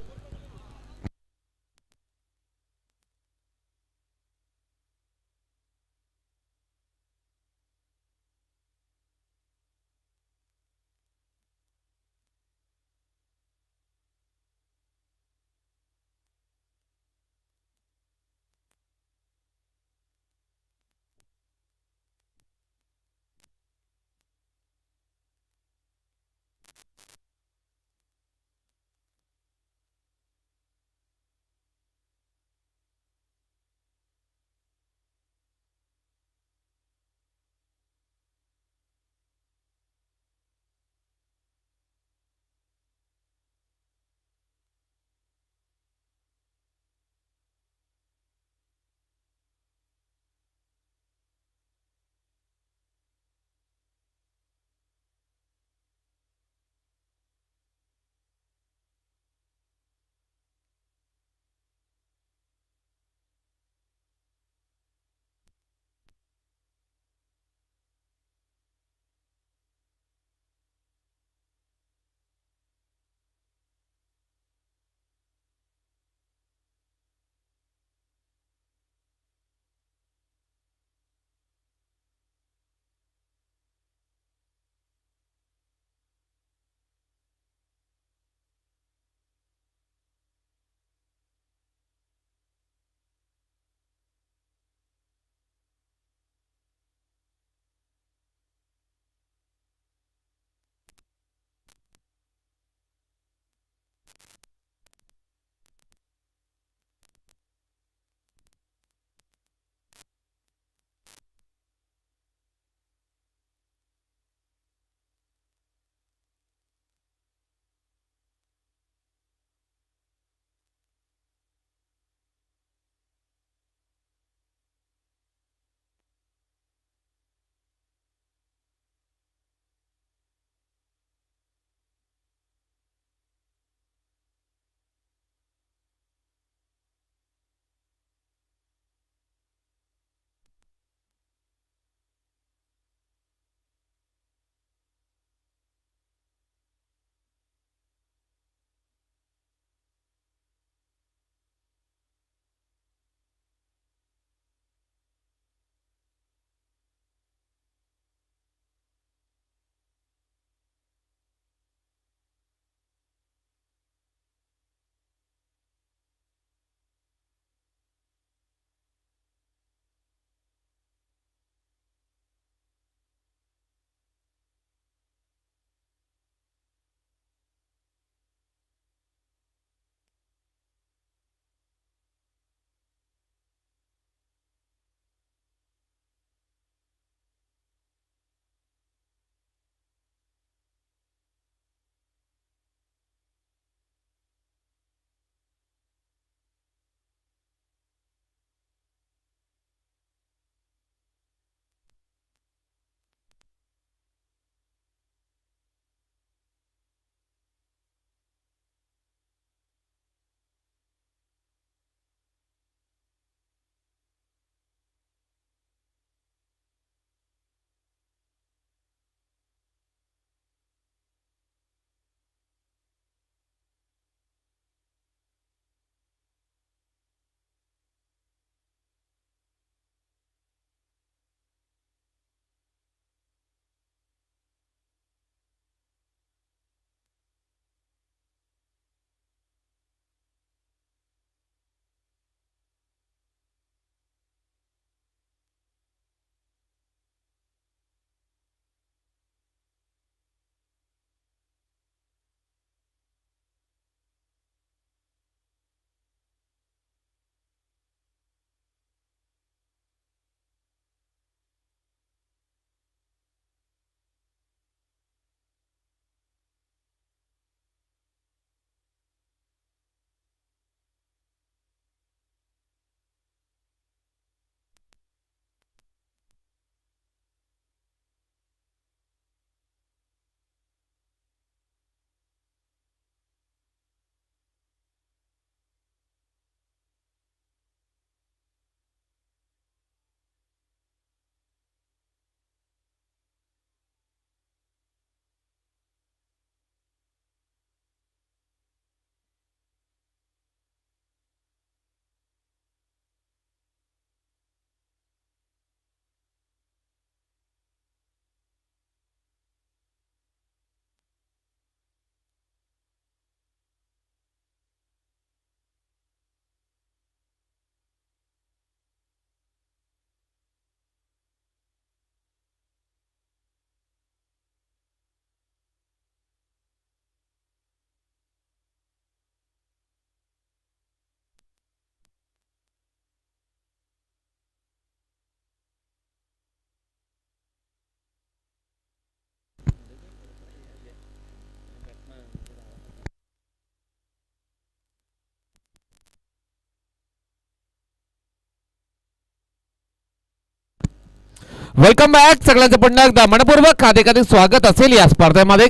Welcome back. सगळ्यांचं पुन्हा एकदा मनपूर्वक अधिक स्वागत असेल या स्पर्धेमध्ये.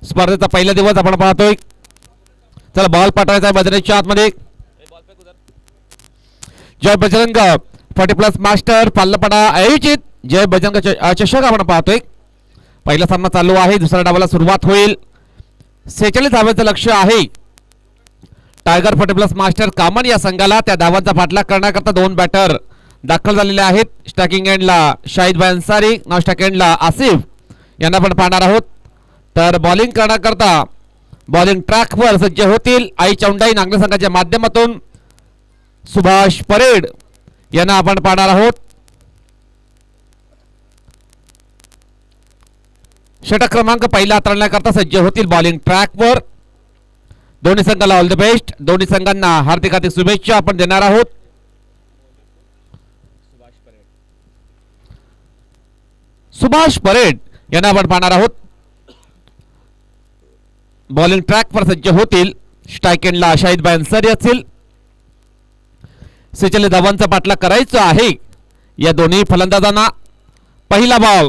स्पर्धेचा पहिला दिवस आपण पाहतोय. चला बॉल पाठवायचा आहे मैदानाच्या आतमध्ये. जय बजरंग 40+ मास्टर पाल्लपडा आयोजित जय बजरंग चषक आपण पाहतोय. पहिला सामना चालू आहे. दुसऱ्या डावाला सुरुवात होईल. 46 धावांचं लक्ष्य आहे. टायगर 40+ मास्टर कामन या संघाला त्या धावांचा पाठलाग करण्याकरता 2 बॅटर दाखल झालेले आहेत. स्टॅकिंग एंडला शाहिद भाई अन्सारी, नॉन स्टॅक एंडला आसिफ यांना पण पाहणार आहोत. तर बॉलिंग करण्याकरता बॉलिंग ट्रॅकवर सज्ज होतील आई चौंडाई नागरी संघाच्या माध्यमातून सुभाष परेड यांना आपण पाहणार आहोत. षटक क्रमांक पहिला हाताळण्याकरता सज्ज होतील बॉलिंग ट्रॅकवर. दोन्ही संघाला ऑल द बेस्ट. दोन्ही संघांना हार्दिक हार्दिक शुभेच्छा आपण देणार आहोत. सुभाष परेड यांना आपण पाहणार आहोत. बॉलिंग ट्रॅकवर सज्ज होतील. स्ट्राईक एंडला शाहिद भाई अन्सारी असतील. 46 धावांचा पाठलाग करायचा आहे या दोन्ही फलंदाजांना. पहिला बॉल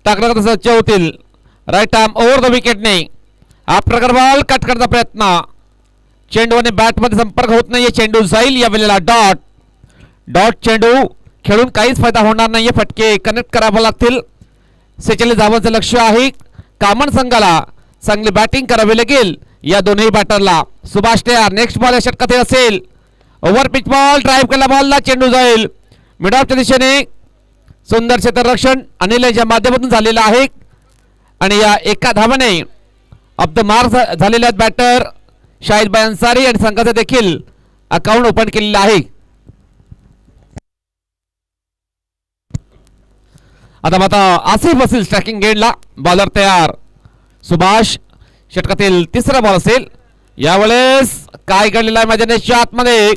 टाकण्याकरता सज्ज होतील. राईट आर्म ओव्हर द विकेटने हा प्रकार बॉल कट करण्याचा प्रयत्न. चेंडू आणि बॅटमध्ये संपर्क होत नाहीये. चेंडू जाईल या वेळेला डॉट. डॉट चेंडू खेळून काहीच फायदा होणार नाहीये. फटके कनेक्ट करावे लागतील. 46 धावांचं लक्ष्य आहे. कामन संघाला चांगली बॅटिंग करावी लागेल या दोन्ही बॅटरला. सुभाष टेर नेक्स्ट बॉल या षटकात असेल. ओव्हर पिच बॉल ड्राईव्ह केला बॉलला. चेंडू जाईल मिड ऑफच्या दिशेने. सुंदर क्षेत्ररक्षण अनिल यांच्या माध्यमातून झालेलं आहे आणि या एका धावाने ऑफ द मार्क झालेल्या बॅटर शाहिद भाई अन्सारी आणि संघाचं देखील अकाउंट ओपन केलेलं आहे. आता मात्र आसिफ असेल स्ट्रायकिंग एंडला. बॉलर तयार. सुभाष षटकातील तिसरा बॉल असेल. यावेळेस काय घडलेलं आहे मैदानाच्या आतमध्ये.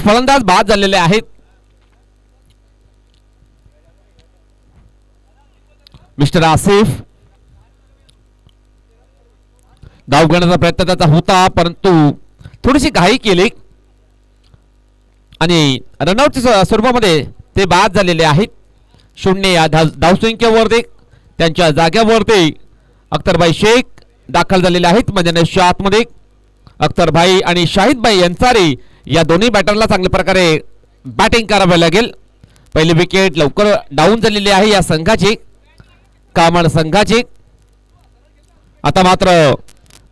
फलंदाज बाद झालेले आहेत. मिस्टर आसिफ धाव घेण्याचा प्रयत्न त्याचा होता परंतु थोडीशी घाई केली आणि रनआउटच्या स्वरूपामध्ये ते बाद झालेले आहेत. 0 या धावसंख्येवरती त्यांच्या जाग्यावरती अख्तरभाई शेख दाखल झालेले आहेत मैदानाच्या आतमध्ये. अख्तरभाई आणि शाहिद भाई अन्सारी या दोन्ही बॅटरला चांगल्या प्रकारे बॅटिंग करावी लागेल. पहिली विकेट लवकर डाऊन झालेली आहे या संघाची, कामन संघाची. आता मात्र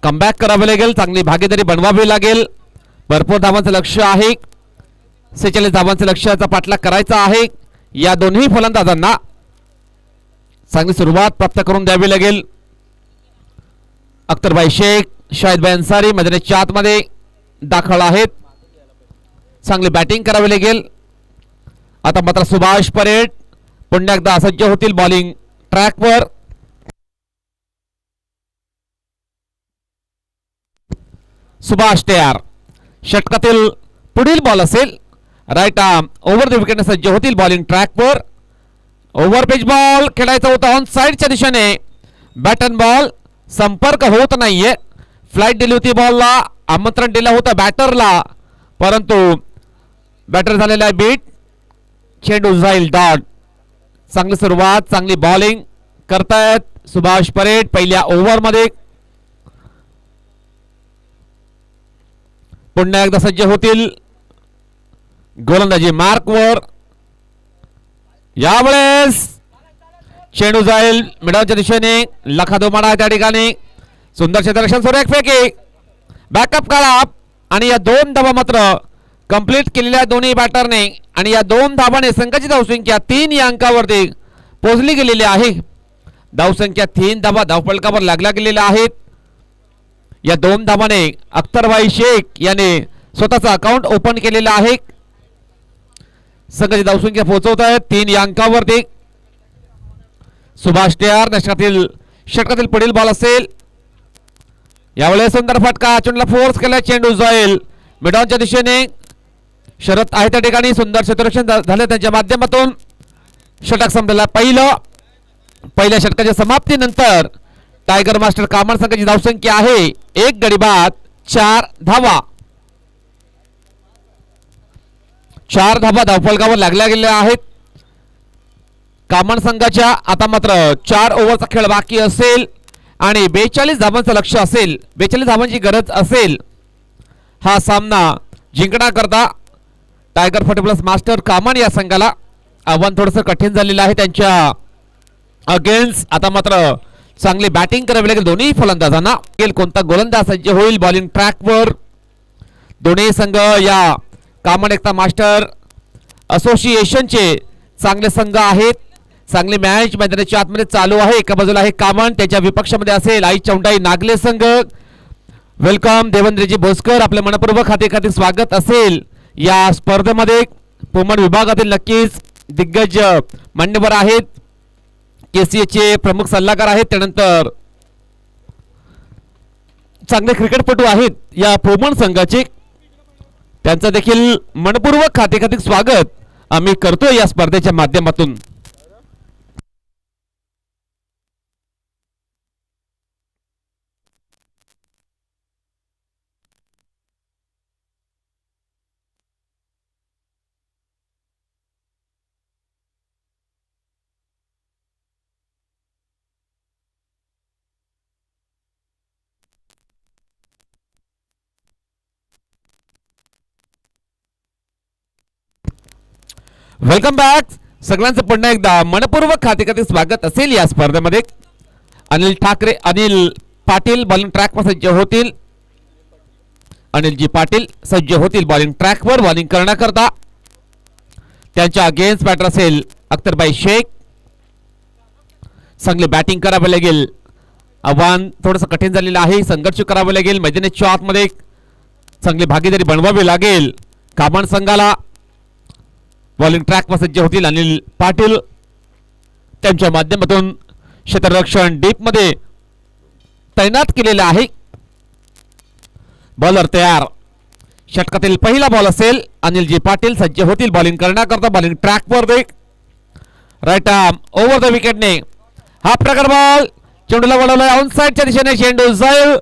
कमबॅक करावे लागेल. चांगली भागीदारी बनवावी लागेल. भरपूर धावांचं लक्ष्य आहे. 46 धावांचं लक्ष्याचा पाठलाग करायचा आहे. या दोन्ही फलंदाजांना चांगली सुरुवात प्राप्त करून द्यावी लागेल. अख्तरभाई शेख, शाहिद भाई अन्सारी मैदानाच्या आतमध्ये दाखल आहेत. चांगली बॅटिंग करावी लागेल. आता मात्र सुभाष परेड पुन्हा एकदा सज्ज होतील बॉलिंग ट्रॅकवर. सुभाष तयार. षटकातील पुढील बॉल असेल. Right arm over the wicket सज्ज होतील बॉलिंग ट्रॅकवर. ओव्हर पिच बॉल खेळायचा होता ऑन साइडच्या दिशेने. बॅट अँड बॉल संपर्क होत नाहीये. फ्लाइट दिली होती बॉलला, आमंत्रण दिलं होतं बॅटरला परंतु बॅटर झालेला आहे बीट. चेंडू जाईल डॉट. चांगली सुरुवात, चांगली बॉलिंग करतायत सुभाष परेड पहिल्या ओव्हरमध्ये. पुन्हा एकदा सज्ज होतील गोलंदाजी मार्कवर. यावेळेस चेंडू जाईल मिडलच्या दिशेने. लखादोमाडा त्या ठिकाणी सुंदर क्षेत्ररक्षण सुरू एक फेकी. बॅकअप काढा आणि या 2 धावा मात्र कंप्लीट केलेल्या दोन्ही बॅटरने आणि या 2 धावाने संघाची धावसंख्या 3 या अंकावरती पोहोचली गेलेली आहे. धावसंख्या 3 धावा धावफलकावर लागल्या गेलेल्या आहेत. या 2 धावाने अख्तरभाई शेख याने स्वतःचा अकाउंट ओपन केलेला आहे. संघाची धावसंख्या पोहोचवत आहेत 3 या अंकावरती. सुभाष टेर षटकातील पुढील बॉल असेल. यावेळेस सुंदर फटका. चेंडूला फोर्स केला. चेंडू जाईल मिडॉनच्या दिशेने. शरद आहे त्या ठिकाणी सुंदर क्षेत्ररक्षण झालं त्यांच्या माध्यमातून षटक संपलेला पहिल्या षटकाच्या समाप्तीनंतर टायगर मास्टर कामन संघाची धावसंख्या आहे 1 गडी बाद 4 धावा. 4 धावा धावफलकावर लागल्या गेल्या आहेत कामन संघाच्या. आता मात्र 4 ओव्हरचा खेळ बाकी असेल आणि 42 धावांचं लक्ष असेल, 42 धावांची गरज असेल हा सामना जिंकण्याकरता. टायगर 40+ मास्टर कामन या संघाला आव्हान थोडंसं कठीण झालेलं आहे त्यांच्या अगेन्स्ट. आता मात्र चांगली बॅटिंग करावी लागेल दोन्ही फलंदाजांना. कोणता गोलंदाज सज्ज होईल बॉलिंग ट्रॅकवर. दोन्ही संघ या कामन एकता मास्टर असोसिएशनचे चांगले संघ आहेत. चांगली मॅच मैदानाच्या आतमध्ये चालू आहे. एका बाजूला आहे कामन, त्याच्या विपक्षामध्ये असेल आई चौंडाई नागले संघ. वेलकम देवेंद्रजी भोसकर, आपले मनपूर्वक हार्दिक स्वागत असेल या स्पर्धेमध्ये. पुमण विभागातील नक्कीच दिग्गज मान्यवर आहेत, केसीएचे प्रमुख सल्लागार आहेत, त्यानंतर चांगले क्रिकेटपटू आहेत या पुमण संघाचे. त्यांचं देखील मनपूर्वक हार्दिक स्वागत आम्ही करतो या स्पर्धेच्या माध्यमातून. वेलकम बॅक सगळ्यांचं पुन्हा एकदा मनपूर्वक हार्दिक स्वागत असेल या स्पर्धेमध्ये. अनिल पाटील बॉलिंग ट्रॅकवर सज्ज होतील. अनिलजी पाटील सज्ज होतील बॉलिंग ट्रॅकवर बॉलिंग करण्याकरता. त्यांच्या अगेन्स्ट बॅटर असेल अख्तरबाई शेख. चांगली बॅटिंग करावी लागेल, आव्हान थोडंसं कठीण झालेलं आहे, संघर्ष करावे लागेल, मैदानाच्या आतमध्ये चांगली भागीदारी बनवावी लागेल कामन संघाला. बॉलिंग ट्रॅकवर सज्ज होतील अनिल पाटील, त्यांच्या माध्यमातून क्षेत्ररक्षण डीप मध्ये तैनात केलेलं आहे. बॉलर तयार, षटकातील पहिला बॉल असेल. अनिलजी पाटील सज्ज होतील बॉलिंग करण्याकरता. बॉलिंग ट्रॅकवर देख राईट आर्म ओव्हर द विकेटने हा प्रकार बॉल चेंडूला वळवलाय ऑन साइडच्या दिशेने. चेंडू जाईल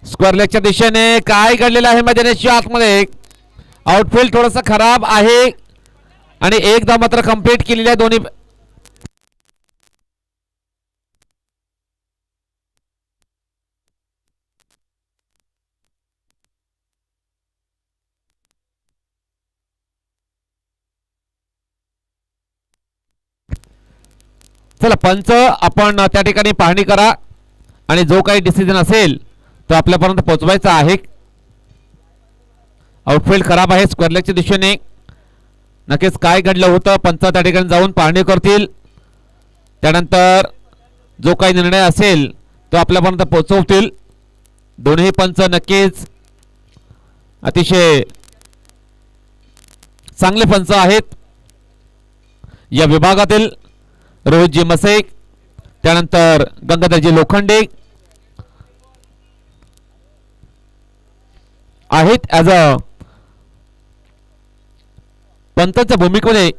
स्क्वेअर लेगच्या दिशेने. काय घडलेलं आहे मैदानाच्या आतमध्ये, आउटफील्ड थोडंसं खराब आहे आणि एकदा मात्र कंप्लीट केलेली आहे दोन्ही. चला पंच आपण त्या ठिकाणी पाहणी करा आणि जो काही डिसिजन असेल तो आपल्यापर्यंत पोहोचवायचा आहे. आउटफील्ड खराब आहे स्क्वेअर लेगच्या दिशेने. नक्कीच काय घडलं होतं पंच त्या ठिकाणी जाऊन पाहणी करतील, त्यानंतर जो काही निर्णय असेल तो आपल्यापर्यंत पोहोचवतील. दोन्ही पंच नक्कीच अतिशय चांगले पंच आहेत या विभागातील. रोहितजी मसेक, त्यानंतर गंगाधरजी लोखंडे आहेत ॲज अ पंचांच्या भूमिकेमध्ये.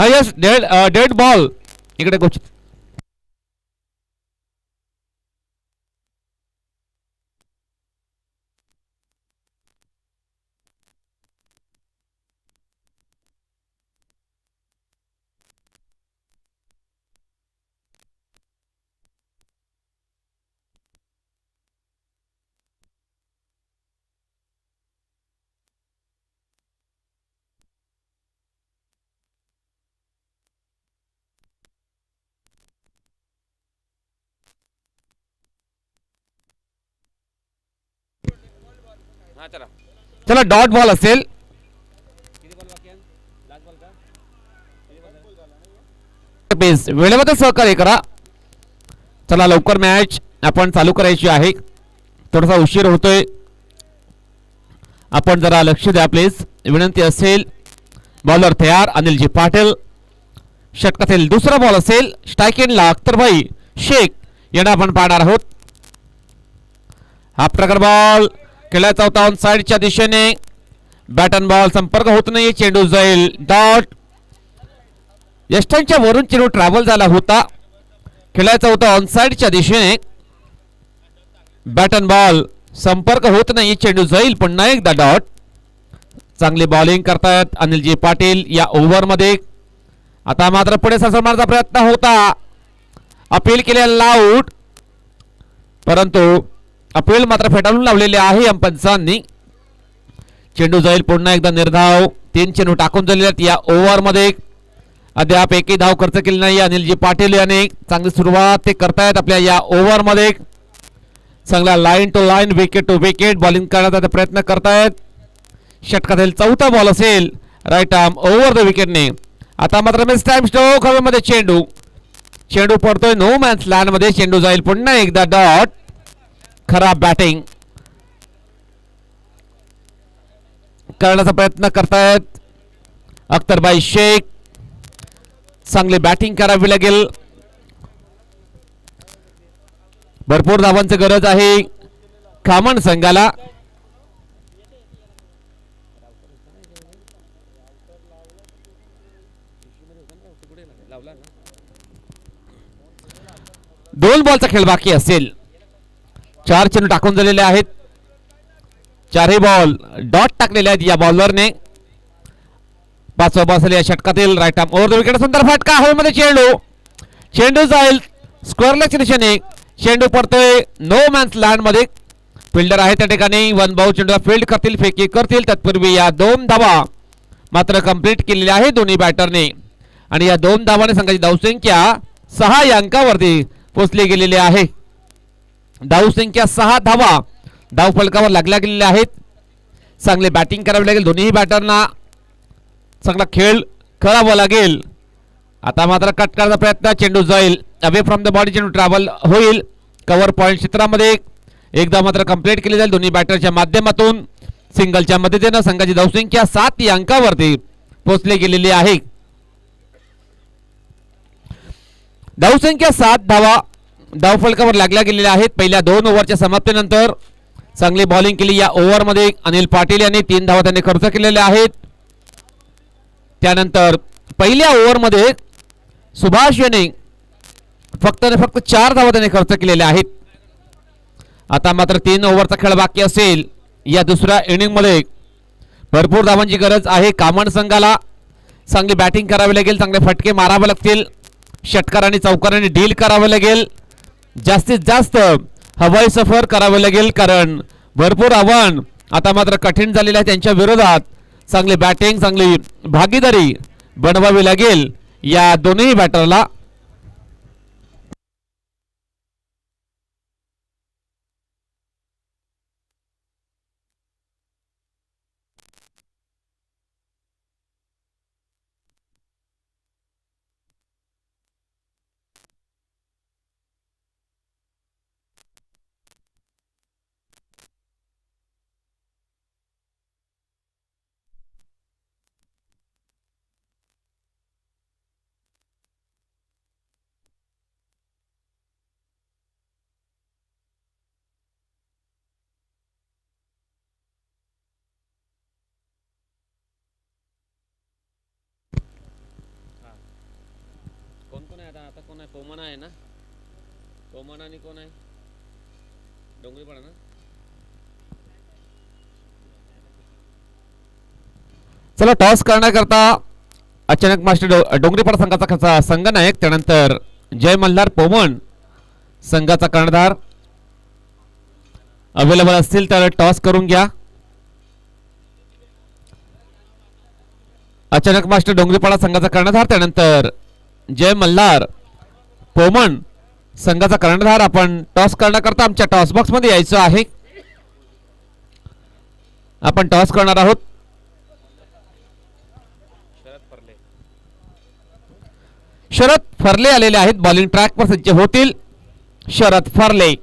हा यस डेड डेड बॉल इकडे घोषित. चला डॉट बॉल असेल. वेळेमध्ये सहकार्य करा. चला लवकर मॅच आपण चालू करायची आहे. थोडासा उशीर होतोय. आपण जरा लक्ष द्या प्लीज, विनंती असेल. बॉलर तयार अनिलजी पाटील. षटकातील दुसरा बॉल असेल. स्ट्राईक एंडला अख्तरभाई शेख यांना आपण पाहणार आहोत. हा प्रकार बॉल खेळायचा होता ऑन साइडच्या दिशेने. बॅट अँड बॉल संपर्क होत नाही. चेंडू जाईल डॉट. यष्टांच्या वरून चेंडू ट्रॅव्हल झाला होता. खेळायचा होता ऑन साइडच्या दिशेने. बॅट अँड बॉल संपर्क होत नाही. चेंडू जाईल पुन्हा एकदा डॉट. चांगली बॉलिंग करतायत अनिलजी पाटील या ओव्हरमध्ये. आता मात्र पुढे सरसावण्याचा प्रयत्न होता. अपील केलेला आऊट, परंतु अपील मात्र फेटाळून लावलेले आहे अंपंचांनी. चेंडू जाईल पुन्हा एकदा निर्धाव. 3 चेंडू टाकून झालेले आहेत या ओव्हरमध्ये. अद्याप एकही धाव खर्च केली नाही अनिलजी पाटील यांनी. चांगली सुरुवात ते करतायत आपल्या या ओव्हरमध्ये. चांगला line to line wicket to wicket bowling करण्याचा प्रयत्न करतायत. षटकातील चौथा बॉल असेल राईट आर्म ओव्हर द विकेटने. आता मात्र मिस टाइम स्ट्रोक हवेमध्ये. चेंडू पडतोय नो मॅन्स लँड मध्ये. चेंडू जाईल पुन्हा एकदा डॉट. खराब बॅटिंग करण्याचा प्रयत्न करतायत अख्तरभाई शेख. चांगली बॅटिंग करावी लागेल. भरपूर धावांची गरज आहे खामण संघाला. दोन बॉलचा खेळ बाकी असेल. 4 चेंडू टाकून झालेले आहेत. 4ही बॉल डॉट टाकलेले आहेत या बॉलरने. 5वा बॉल या षटकातील right arm over the wicket. सुंदर फटका हवेमध्ये. चेंडू जाईल स्क्वेअरलेगच्या दिशेने. चेंडू पडतोय नो मॅन्स लँड मध्ये. फिल्डर आहे त्या ठिकाणी. 1 बाउंड चेंडूला फील्ड करतील, फेकी करतील. तत्पूर्वी या 2 धावा मात्र कंप्लीट केलेल्या आहे दोन्ही बॅटरने. आणि या 2 धावाने संघाची धावसंख्या 6 या अंकावरती पोहोचली गेलेली आहे. धावसंख्या 6 धावा धावफलकावर लागल्या गेलेल्या आहेत. चांगले बॅटिंग करावी लागेल दोन्ही बॅटरना. चांगला खेळ करावा लागेल. आता मात्र कट करण्याचा प्रयत्न. चेंडू जाईल अवे फ्रॉम द बॉडी. चेंडू ट्रॅव्हल होईल कव्हर पॉईंट क्षेत्रामध्ये. एकदा मात्र कंप्लीट केली जाईल दोन्ही बॅटरच्या माध्यमातून. सिंगलच्या मदतीने संघाची धावसंख्या 7 या अंकावरती पोहोचली गेलेली आहे. धावसंख्या 7 धावा धावफलकावर लागल्या गेलेल्या आहेत. पहिल्या 2 ओव्हरच्या समाप्तीनंतर चांगली बॉलिंग केली या ओव्हरमध्ये अनिल पाटील यांनी. 3 धावा त्यांनी खर्च केलेल्या आहेत. त्यानंतर पहिल्या ओव्हरमध्ये सुभाष यांनी फक्त 4 धावा त्यांनी खर्च केलेल्या आहेत. आता मात्र 3 ओव्हरचा खेळ बाकी असेल या दुसऱ्या इनिंगमध्ये. भरपूर धावांची गरज आहे कामण संघाला. चांगली बॅटिंग करावी लागेल. चांगले फटके मारावे लागतील. षटकार आणि चौकारांनी डील करावं लागेल. जास्तीत जास्त हवाई सफर करावे लागेल, कारण भरपूर आव्हान आता मात्र कठीण झालेलं आहे त्यांच्या विरोधात. चांगली बॅटिंग, चांगली भागीदारी बनवावी लागेल या दोन्ही बॅटरला. कोण आहे? पोमना आहे ना? पोमना आणि कोण आहे? डोंगरीपाडा ना? चला टॉस करण्याकरता अचानक मास्टर डोंगरीपाडा संघाचा संघनायक, त्यानंतर जय मल्हार पोमण संघाचा कर्णधार अवेलेबल असतील तर टॉस करून घ्या. अचानक मास्टर डोंगरीपाडा संघाचा कर्णधार, त्यानंतर जय मल्हार पोमण संघाचा कर्णधार. आपण टॉस करण्याकरता आमच्या टॉस बॉक्स मध्ये यायचं आहे. आपण टॉस करणार आहोत. शरद फरले आलेले आहेत. बॉलिंग ट्रॅकवर सज्ज होतील. शरद फरले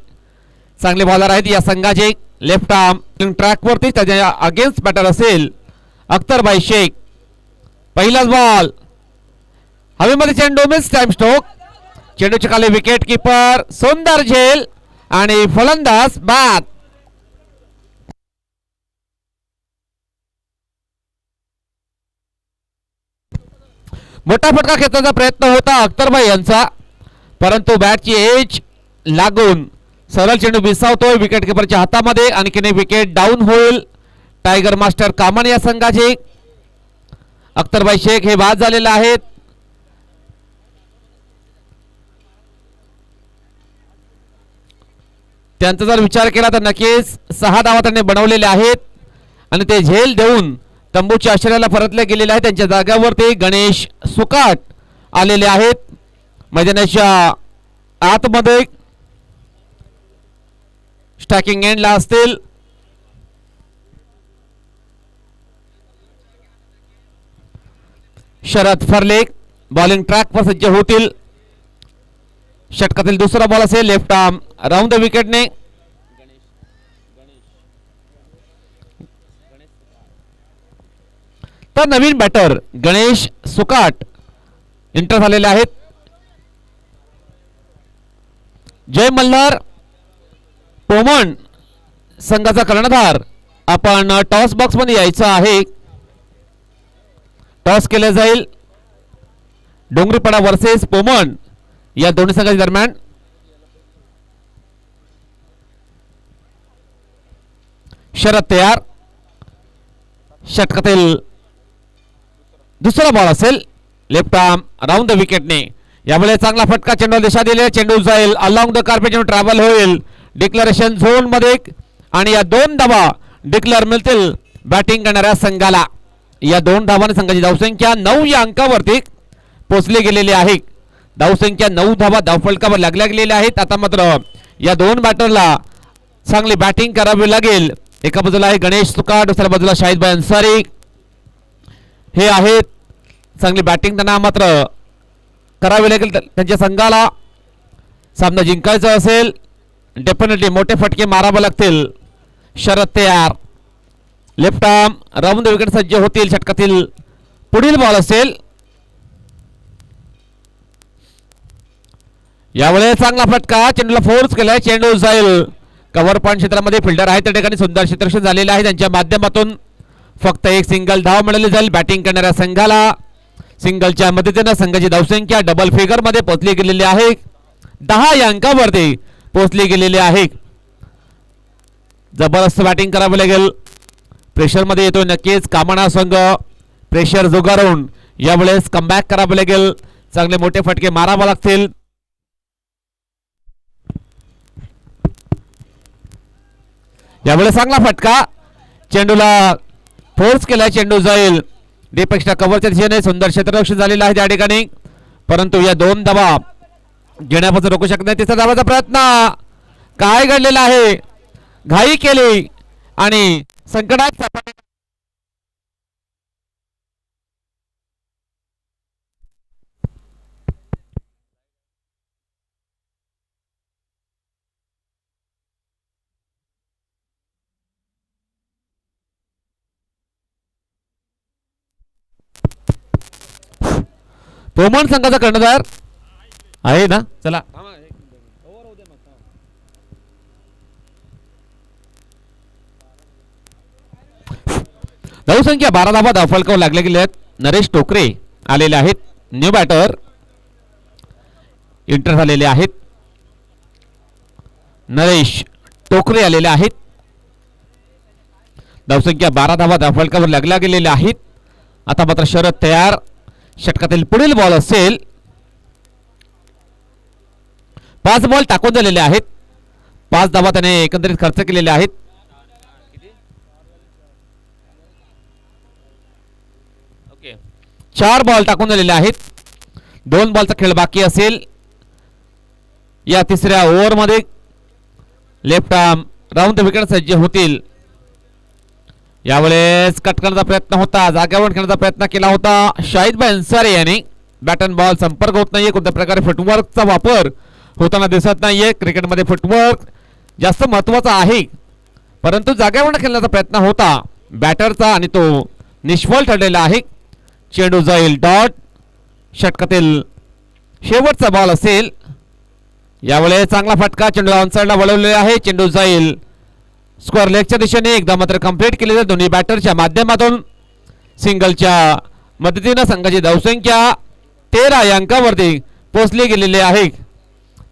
चांगले बॉलर आहेत या संघाचे. लेफ्ट आर्म ट्रॅकवरती त्याच्या अगेन्स्ट बॅटर असेल अख्तरभाई शेख. पहिलाच बॉल हवेमध्ये, चेंडू मिस. Time stroke. चेंडूच्या खाली विकेट कीपर सुंदर झेल आणि फलंदाज बाद. मोठा फटका खेचण्याचा प्रयत्न होता अख्तरभाई यांचा, परंतु बॅटची एज लागून सरळ चेंडू विसावतोय विकेट कीपरच्या हातामध्ये. आणखीन विकेट डाऊन होईल टायगर मास्टर कामान या संघाचे. अख्तरभाई शेख हे बाद झालेले आहेत. त्यांचा जर विचार केला तर नक्कीच 6 धावा त्यांनी बनवलेले आहेत आणि ते झेल देऊन तंबूच्या आश्रयाला परतले गेलेले आहेत. त्यांच्या जाग्यावरती गणेश सुकाट आलेले आहेत. मैदानाच्या आतमध्ये स्टॅकिंग एंडला असतील. शरद फरले बॉलिंग ट्रॅकवर सज्ज होतील. षटकातील दुसरा बॉल असेल. लेफ्ट आर्म राऊंड द विकेटने. तर नवीन बॅटर गणेश सुकाट एंटर झालेले आहेत. जय मल्हार पोमण संघाचा कर्णधार. आपण टॉस बॉक्स मध्ये यायचं आहे. टॉस केले जाईल डोंगरीपाडा वर्सेस पोमण या दोन्ही संघाच्या दरम्यान. शरद तयार. षटकातील दुसरा बॉल असेल. लेफ्ट आर्म राऊंड द विकेटने. यामुळे चांगला फटका चेंडू दिशा दिले. चेंडू जाईल अलॉंग द कार्पेट, चेंडू ट्रॅव्हल होईल डिक्लेरेशन झोन मध्ये आणि या 2 धावा डिक्लेअर मिळतील बॅटिंग करणाऱ्या संघाला. या 2 धावांनी संघाची धावसंख्या 9 या अंकावरती पोहोचली गेलेली आहे. धावसंख्या 9 धावा धावफलकावर लागल्या गेलेल्या आहेत. आता मात्र या 2 बॅटरला चांगली बॅटिंग करावी लागेल. एका बाजूला आहे गणेश सुकाट, दुसऱ्या बाजूला शाहिदभाई अन्सारी हे आहेत. चांगली बॅटिंग त्यांना मात्र करावी लागेल. त्यांच्या संघाला सामना जिंकायचा असेल डेफिनेटली मोठे फटके मारावे लागतील. शरद तयार. Left arm round the wicket सज्ज होतील. षटकातील पुढील बॉल असेल. यावेळी चांगला फटका चेंडूला फोर्स केलाय. चेंडू जाईल कव्हर पॉइंट क्षेत्रामध्ये. फिल्डर आहे त्या ठिकाणी सुंदर क्षेत्ररक्षण झालेले आहे. त्यांच्या माध्यमातून फक्त एक सिंगल धाव मिळाली जाईल बॅटिंग करणाऱ्या संघाला. सिंगलच्या मदतीने संघाची धावसंख्या डबल फिगर मध्ये पोहोचली गेलेली आहे. 10 या अंकावरती पोहोचली गेलेली आहे. जबरदस्त बॅटिंग करावी लागेल. प्रेशर मध्ये येतोय नक्कीच कामना संघ. प्रेशर जुगारून यावेळेस कमबॅक करावे लागेल. चांगले मोठे फटके मारावे लागतील. यावेळेस चांगला फटका चेंडूला फोर्स केला. चेंडू जाईल डीपेक्षा कव्हरच्या दिशेने. सुंदर क्षेत्ररक्षण झालेलं आहे त्या ठिकाणी, परंतु या 2 धावा घेण्यापासून रोखू शकत नाही. तिसऱ्या धावाचा प्रयत्न काय घडलेला आहे. घाई केली आणि संकटात सापडले. पोमण संघाचा कर्णधार आहे ना. चला धावसंख्या 12 धावा धावफलकावर लागले गेले आहेत. नरेश टोकरे आलेले आहेत न्यू बॅटर. एंटर झालेले आहेत. नरेश टोकरे आलेले आहेत. धावसंख्या 12 धावा फलकावर लागल्या गेलेल्या आहेत. आता मात्र शरद तयार. षटकातील पुढील बॉल असेल. 5 बॉल टाकून झालेले आहेत. 5 धावा त्याने एकंदरीत खर्च केलेले आहेत. ओके, 4 बॉल टाकून झालेले आहेत. 2 बॉलचा खेळ बाकी असेल. या तिसऱ्या ओव्हरमध्ये left arm round the wicket सज्ज होतील. यावेळेस कट करण्याचा प्रयत्न होता, जाग्यावर खेळण्याचा प्रयत्न केला होता शाहिद भाई अन्सारी यांनी. बॅट अँड बॉल संपर्क होत नाहीये. कोणत्या प्रकारे फुटवर्कचा वापर होताना दिसत नाहीये. क्रिकेटमध्ये फुटवर्क जास्त महत्वाचा आहे, परंतु जाग्यावर खेळण्याचा प्रयत्न होता बॅटरचा आणि तो निष्फळ ठरलेला आहे. चेंडू जाईल डॉट. षटकातील शेवटचा बॉल असेल. यावेळेस चांगला फटका. चेंडू ऑनसाइडला वळवलेला आहे. चेंडू जाईल स्क्वेअर लेगच्या दिशेने. एकदा मात्र कंप्लीट केलेल्या दोन्ही बॅटरच्या माध्यमातून सिंगलच्या मदतीने संघाची धावसंख्या 13 या अंकावरती पोहोचली गेलेली आहे.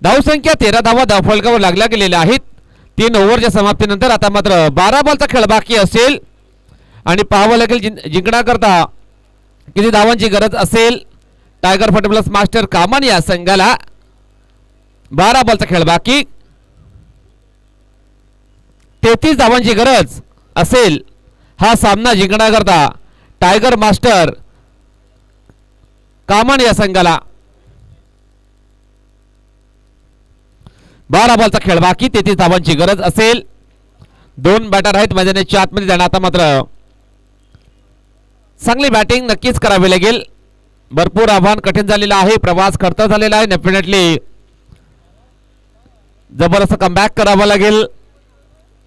धावसंख्या 13 धावा धावफलकावर लागल्या गेलेल्या आहेत. 3 ओव्हरच्या समाप्तीनंतर आता मात्र 12 बॉलचा खेळ बाकी असेल आणि पाहावं लागेल जिंकण्याकरता किती धावांची गरज असेल. टायगर फर्टिलायझर्स मास्टर कामान या संघाला 12 बॉलचा खेळ बाकी. 33 धावांची गरज असेल हा सामना जिंकण्याकरता टायगर मास्टर कामान या संघाला. 12 बॉलचा खेळ बाकी. 33 धावांची गरज असेल. 2 बॅटर आहेत मैदानाच्या आतमध्ये जाणं. आता मात्र चांगली बॅटिंग नक्कीच करावी लागेल. भरपूर आव्हान कठीण झालेलं आहे. प्रवास खर्च झालेला आहे. डेफिनेटली जबरदस्त कमबॅक करावा लागेल.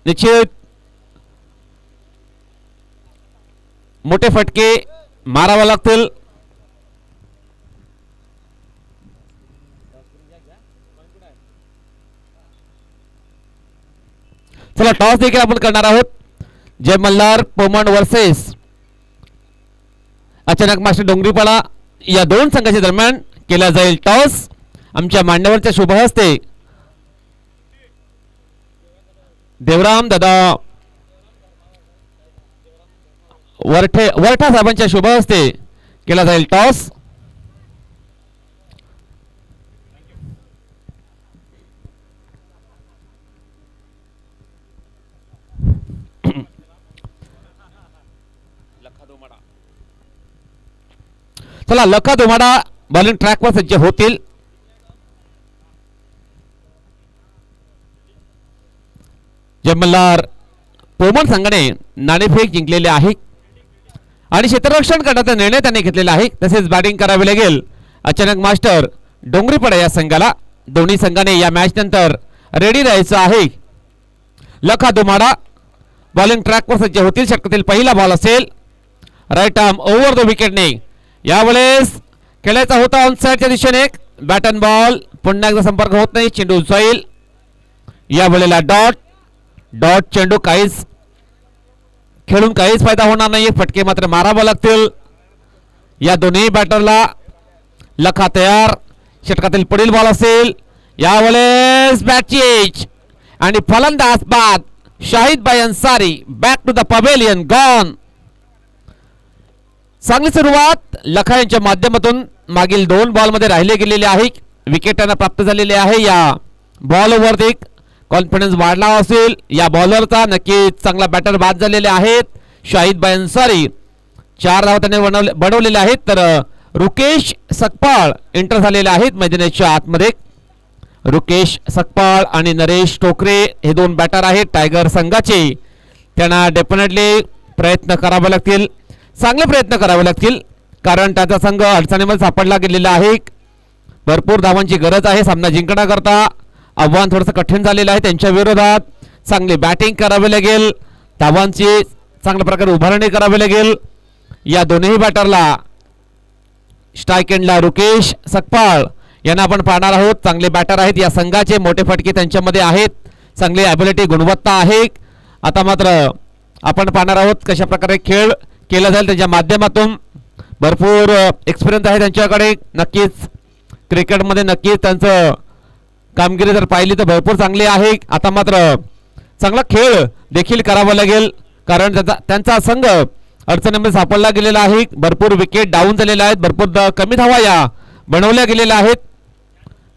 निश्चित मोठे फटके मारावे लागतील. चला टॉस देखील आपण करणार आहोत. जय मल्हार पोमंड वर्सेस अचानक मास्टर डोंगरीपाडा या 2 संघाच्या दरम्यान केला जाईल टॉस. आमच्या मान्यवरच्या शुभ हस्ते देवराम दादा वरठा साहेबांच्या शुभ हस्ते केला जाईल टॉस. चला लखा दोमाडा बॉलिंग ट्रॅकवर सज्ज होतील. जमल्लार पोमन संघाने नाणेफेक जिंकलेले आहे आणि क्षेत्ररक्षण करण्याचा निर्णय त्यांनी घेतलेला आहे. तसेच बॅटिंग करावी लागेल अचानक मास्टर डोंगरीपाडा या संघाला. दोन्ही संघाने या मॅच नंतर रेडी राहायचं आहे. लखा दोमाडा बॉलिंग ट्रॅकवर सज्ज होतील. षटकातील पहिला बॉल असेल. राईट आर्म ओव्हर द विकेटने यावेळेस खेळायचा होता ऑनसाइडच्या दिशेने. बॅट अँड बॉल पुन्हा एकदा संपर्क होत नाही. चेंडू जाईल. या वेळेला डॉट. चेंडू काहीच खेळून काहीच फायदा होणार नाही. फटके मात्र मारावे लागतील या दोन्ही बॅटरला. लखा तयार. षटकातील पुढील बॉल असेल. यावेळेस बॅट चेंज आणि फलंदाज बाद. Shahid bhai Ansari back to the pavilion gone. चांगली सुरुवात लखा यांच्या माध्यमातून मागील 2 बॉलमध्ये राहिले गेलेले आहे. विकेट त्यांना प्राप्त झालेले आहे. या बॉलवरती कॉन्फिडन्स वाढला असेल या बॉलरचा. नक्कीच चांगला बॅटर बाद झालेले आहेत. शाहिद भाई अन्सारी 4 धावा त्याने बनवलेले आहेत. तर रुकेश सकपाळ एंटर झालेले आहेत मैदानाच्या आतमध्ये. रुकेश सकपाळ आणि नरेश टोकरे हे 2 बॅटर आहेत टायगर संघाचे. त्यांना डेफिनेटली प्रयत्न करावे लागतील. चांगले प्रयत्न करावे लागतील कारण त्याचा संघ अडचणीमध्ये सापडला गेलेला आहे. भरपूर धावांची गरज आहे सामना जिंकण्याकरता. आव्हान थोडंसं कठीण झालेलं आहे त्यांच्या विरोधात. चांगली बॅटिंग करावी लागेल. धावांची चांगल्या प्रकारे उभारणी करावी लागेल. या दोन्ही बॅटरला स्ट्राईक एंडला रुकेश सकपाळ यांना आपण पाहणार आहोत. चांगले बॅटर आहेत या संघाचे. मोठे फटके त्यांच्यामध्ये आहेत. चांगली ॲबिलिटी गुणवत्ता आहे. आता मात्र आपण पाहणार आहोत कशा प्रकारे खेळ केला जाईल त्यांच्या माध्यमातून. भरपूर एक्सपिरियन्स आहे त्यांच्याकडे. नक्कीच क्रिकेटमध्ये नक्कीच त्यांचं कामगिरी जर पाहिली तर भरपूर चांगली आहे. आता मात्र चांगला खेळ देखील करावा लागेल, कारण त्यांचा संघ अडचणीमध्ये सापडला गेलेला आहे. भरपूर विकेट डाऊन झालेल्या आहेत, भरपूर कमी धावा या बनवल्या गेलेल्या आहेत.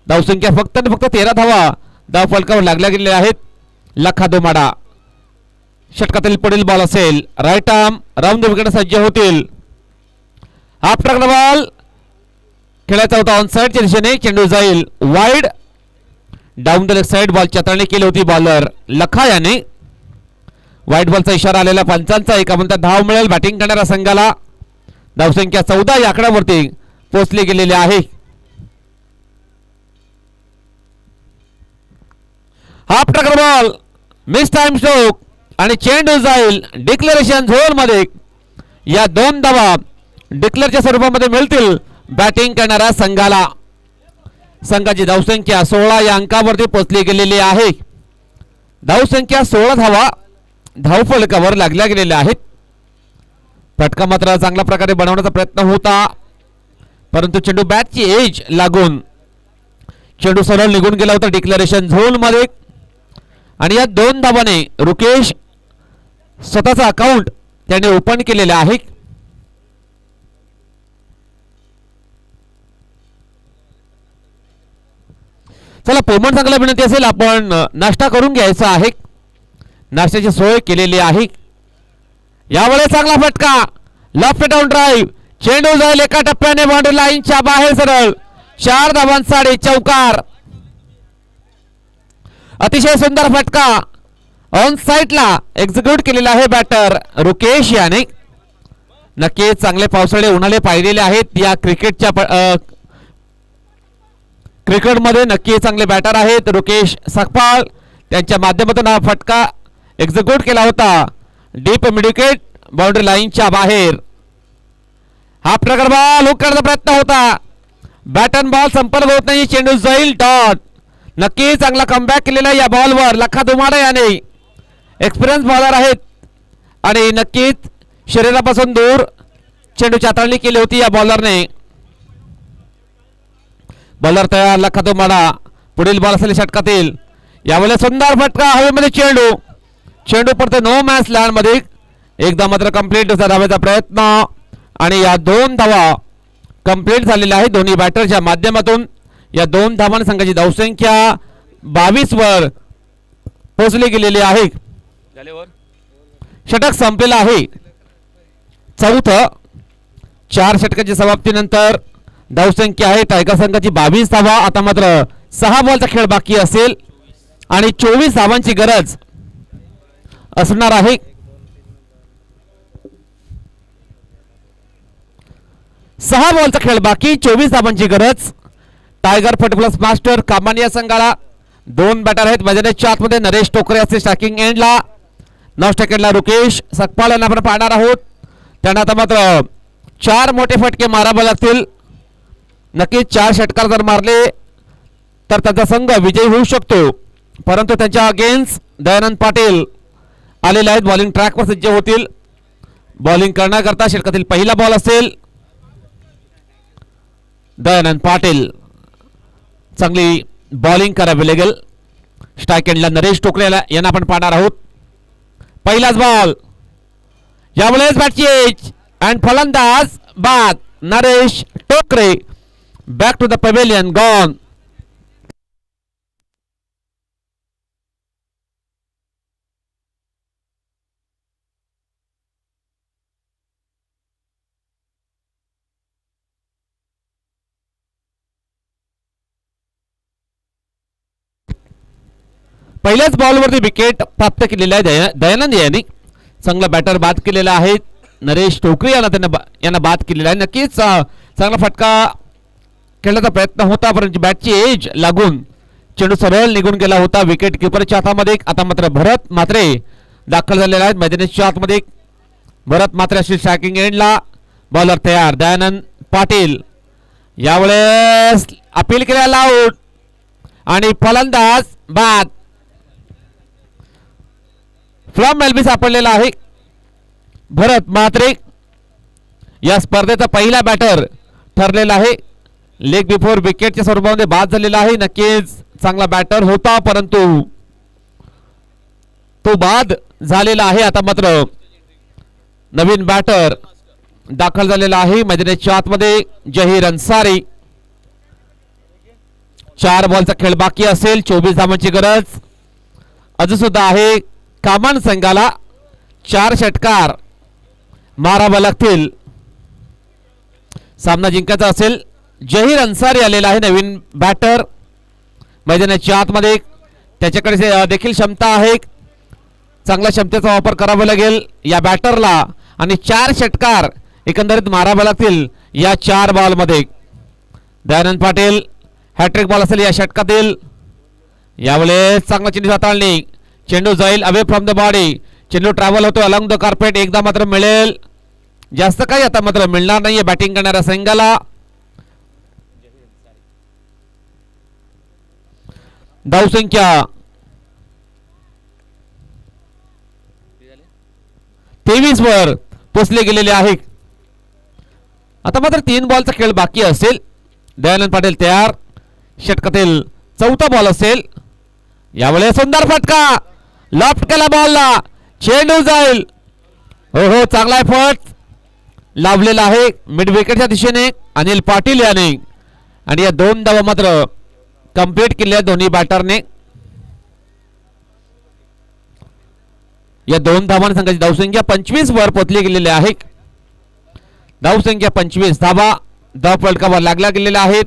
धावसंख्या फक्त आणि फक्त 13 धावा धाव फलकावर लागल्या गेलेल्या आहेत. लखा दुमाडा षटकातील पुढील बॉल असेल, राईट आर्म राऊंड विकेट सज्ज होतील. हाफ टाकला बॉल खेळायचा होता ऑन साइडच्या दिशेने, चेंडू जाईल wide down the left side. बॉलची हाताळणी केली होती बॉलर लखा याने. वाईट बॉलचा इशारा आलेला पंचांचा. एका म्हणता धाव मिळेल बॅटिंग करणाऱ्या संघाला. धावसंख्या 14 या आकड्यावरती पोहोचली गेलेली आहे. Half tracker ball miss time stroke आणि चेंडू जाईल डिक्लेरेशन झोन मध्ये. या 2 धावा डिक्लेअरच्या स्वरूपामध्ये मिळतील बॅटिंग करणाऱ्या संघाला. संघाची धावसंख्या 16 या अंकावरती पोहोचली गेलेली आहे. धावसंख्या 16 धावा धावफलकावर लागल्या गेलेल्या आहेत. फटका मात्र चांगल्या प्रकारे बनवण्याचा प्रयत्न होता, परंतु चेंडू बॅटची एज लागून चेंडू सरळ निघून गेला होता डिक्लेरेशन झोन मध्ये. आणि या 2 धावाने रुकेश स्वतःचा अकाउंट त्याने ओपन केलेला आहे. चला पोमन चांगला विनंती असेल, आपण नाश्ता करून घ्यायचा आहे. नाश्त्याची सोय केलेली आहे. यावेळेस चांगला फटका लेफ्ट डाऊन ड्राईव्ह, चेंडू जाईल एका टप्प्याने बाउंड्री लाईनच्या बाहेर सरळ. 4 धावांसाठी चौकार. अतिशय सुंदर फटका ऑन साइडला एक्झिक्यूट केलेला आहे बॅटर रुकेश याने. नक्कीच चांगले पावसाळे उन्हाळे पाहिलेले आहेत या क्रिकेटमध्ये. नक्की चांगले बॅटर आहेत रुकेश सकपाळ. त्यांच्या माध्यमातून हा फटका एक्झिक्यूट केला होता डीप मिडविकेट बाउंड्री लाईनच्या बाहेर. हा प्रकार बॉल हुक करण्याचा प्रयत्न होता, बॅटन बॉल संपर्क होत नाही, चेंडू जाईल डॉट. नक्की चांगला कमबॅक केलेला या बॉलवर लखा दुमाडा याने. एक्सपिरियन्स बॉलर आहेत आणि नक्कीच शरीरापासून दूर चेंडूची हाताळणी केली होती या बॉलरने. बॉलर तयार लखा दुमाडा. पुढील बॉल असेल षटकातील. यावेळेस सुंदर फटका हवेमध्ये, चेंडू पडते नो मॅच लँड मध्ये. एकदा मात्र कंप्लीट धावायचा प्रयत्न आणि या 2 धावा कंप्लीट झालेल्या आहेत दोन्ही बॅटरच्या माध्यमातून. या 2 धावांनी संघाची धावसंख्या 22 वर पोहोचली गेलेली आहे. षटक संपलेला आहे. चौथं 4 षटकांच्या समाप्तीनंतर धावसंख्या आहे टायगर संघाची 22 धावा. आता मात्र 6 बॉलचा खेळ बाकी असेल आणि 24 धावांची गरज असणार आहे. 6 बॉलचा खेळ बाकी, 24 धावांची गरज. टायगर फटप्लस मास्टर कामानिया संघाला 2 बॅटर आहेत मैदानाच्या आतमध्ये. नरेश टोकरे असते स्ट्रायकिंग एंडला, 9 सेकंडला रुकेश सकपाळ यांना आपण पाहणार आहोत. त्यांना आता मात्र 4 मोठे फटके मारावे लागतील. नक्कीच 4 षटकार जर मारले तर त्यांचा संघ विजयी होऊ शकतो, परंतु त्यांच्या अगेन्स्ट दयानंद पाटील आलेले आहेत. बॉलिंग ट्रॅकवर सज्ज होतील. बॉलिंग करण्याकरता षटकातील पहिला बॉल असेल. दयानंद पाटील चांगली बॉलिंग करावी लागेल. स्ट्राईक एंडला नरेश टोकरे यांना आपण पाहणार आहोत. पहिलाच बॉल, यावेळेस बॅटची एज अँड फलंदाज बाद Naresh Tokare. Back to the pavilion gone. पहिल्याच बॉलवरती विकेट प्राप्त केलेला आहे दयानंद यांनी. चांगला बॅटर बाद केलेला आहे. नरेश टोकरे यांना बाद केलेला आहे. नक्कीच चांगला फटका खेळण्याचा प्रयत्न होता, परंतु बॅटची एज लागून चेंडू सरळ निघून गेला होता विकेट किपरच्या हातामध्ये. आता मात्र भरत म्हात्रे दाखल झालेला आहे मैदानाच्या आतमध्ये. भरत म्हात्रे अशी स्ट्रायकिंग एंडला. बॉलर तयार दयानंद पाटील. यावेळेस अपील केलेला आउट आणि फलंदाज बाद. फ्लॉम एलबी सापडलेला आहे. भरत म्हात्रे या स्पर्धेचा पहिला बॅटर ठरलेला आहे. लेग बिफोर विकेटच्या स्वरूपामध्ये बाद झालेला आहे. नक्कीच चांगला बॅटर होता परंतु तो बाद झालेला आहे. आता मात्र नवीन बॅटर दाखल झालेला आहे मैदानाच्या आतमध्ये जहीर अन्सारी. 4 बॉलचा खेळ बाकी असेल. 24 धावांची गरज अजून सुद्धा आहे. कामान संघाला 4 षटकार मारावा लागतील सामना जिंकायचा असेल. जहीर अन्सारी आलेला आहे नवीन बॅटर मैदानाच्या आतमध्ये. त्याच्याकडे देखील क्षमता आहे. चांगल्या क्षमतेचा वापर करावा लागेल या बॅटरला आणि 4 षटकार एकंदरीत मारावे लागतील या 4 बॉलमध्ये. दयानंद पाटील हॅट्रिक बॉल असेल या षटकातील. यावेळेस चांगला चेंडू हाताळणी. चेंडू जाईल अवे फ्रॉम द बॉडी. चेंडू ट्रॅव्हल होतो अलॉंग द कार्पेट. एकदा मात्र मिळेल. जास्त काही आता मात्र मिळणार नाहीये बॅटिंग करणाऱ्या संघाला. धावसंख्या 23 वर पोचले गेलेले आहे. आता मात्र 3 बॉलचा खेळ बाकी असेल. दयानंद पाटील तयार. षटकातील 4था बॉल असेल. यावेळेस सुंदर फटका. लॉफ्ट केला बॉलला. चेंडू जाईल. हो हो चांगला एफर्ट लावलेला आहे मिड विकेटच्या दिशेने अनिल पाटील याने आणि या 2 धावा मात्र कंप्लीट केल्या दोन्ही बॅटरने. या 2 धावांनी संघाची धावसंख्या 25 वर पोचली गेलेली आहे. धावसंख्या 25 धावा फलकावर लागल्या गेलेल्या आहेत.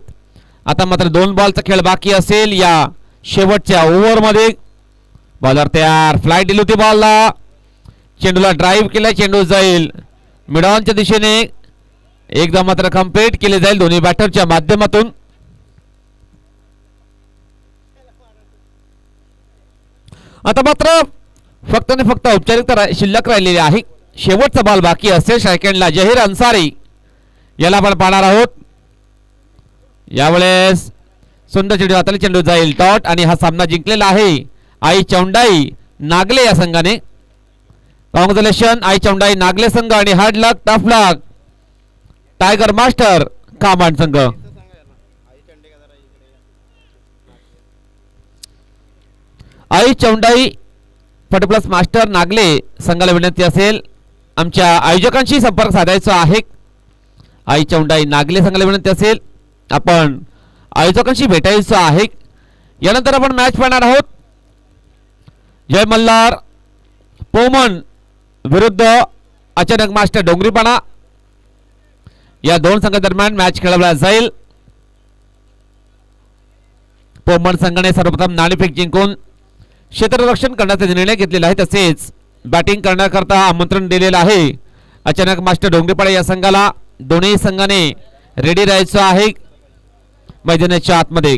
आता मात्र 2 बॉलचा खेळ बाकी असेल या शेवटच्या ओव्हरमध्ये. बॉलर तयार. फ्लाईट दिली होती बॉलला. चेंडूला ड्राईव्ह केला. चेंडू जाईल मिड ऑनच्या दिशेने. एकदा मात्र कंप्लीट केले जाईल दोन्ही बॅटरच्या माध्यमातून. आता मात्र फक्त आणि फक्त औपचारिकता शिल्लक राहिलेली आहे. शेवटचा बॉल बाकी असेल. सेकंडला जहीर अन्सारी याला आपण पाहणार आहोत. यावेळेस सुंदर चेंडू हाताला. चेंडू जाईल डॉट आणि हा सामना जिंकलेला आहे आई चौंडाई नागले या संघाने. कॉंग्रॅच्युलेशन आई चौंडाई नागले संघ आणि हार्ड लक टफ लक टायगर मास्टर कामांड संघ. आई चौंडाई फटप्लस मास्टर नागले संघाला विनंती असेल आमच्या आयोजकांशी संपर्क साधायचा आहे. आई चौंडाई नागले संघाला विनंती असेल आपण आयोजकांशी भेटायचं आहे. यानंतर आपण मॅच पाहणार आहोत. जय मल्हार पोमन विरुद्ध अचानक मास्टर डोंगरीपाडा या 2 संघादरम्यान मॅच खेळवला जाईल. पोमन संघाने सर्वप्रथम नाणेफेक जिंकून क्षेत्ररक्षण करण्याचा निर्णय घेतलेला आहे. तसेच बॅटिंग करण्याकरता आमंत्रण दिलेलं आहे अचानक मास्टर डोंगरीपाडा या संघाला. दोन्ही संघाने रेडी राहायचं आहे मैदानाच्या आतमध्ये.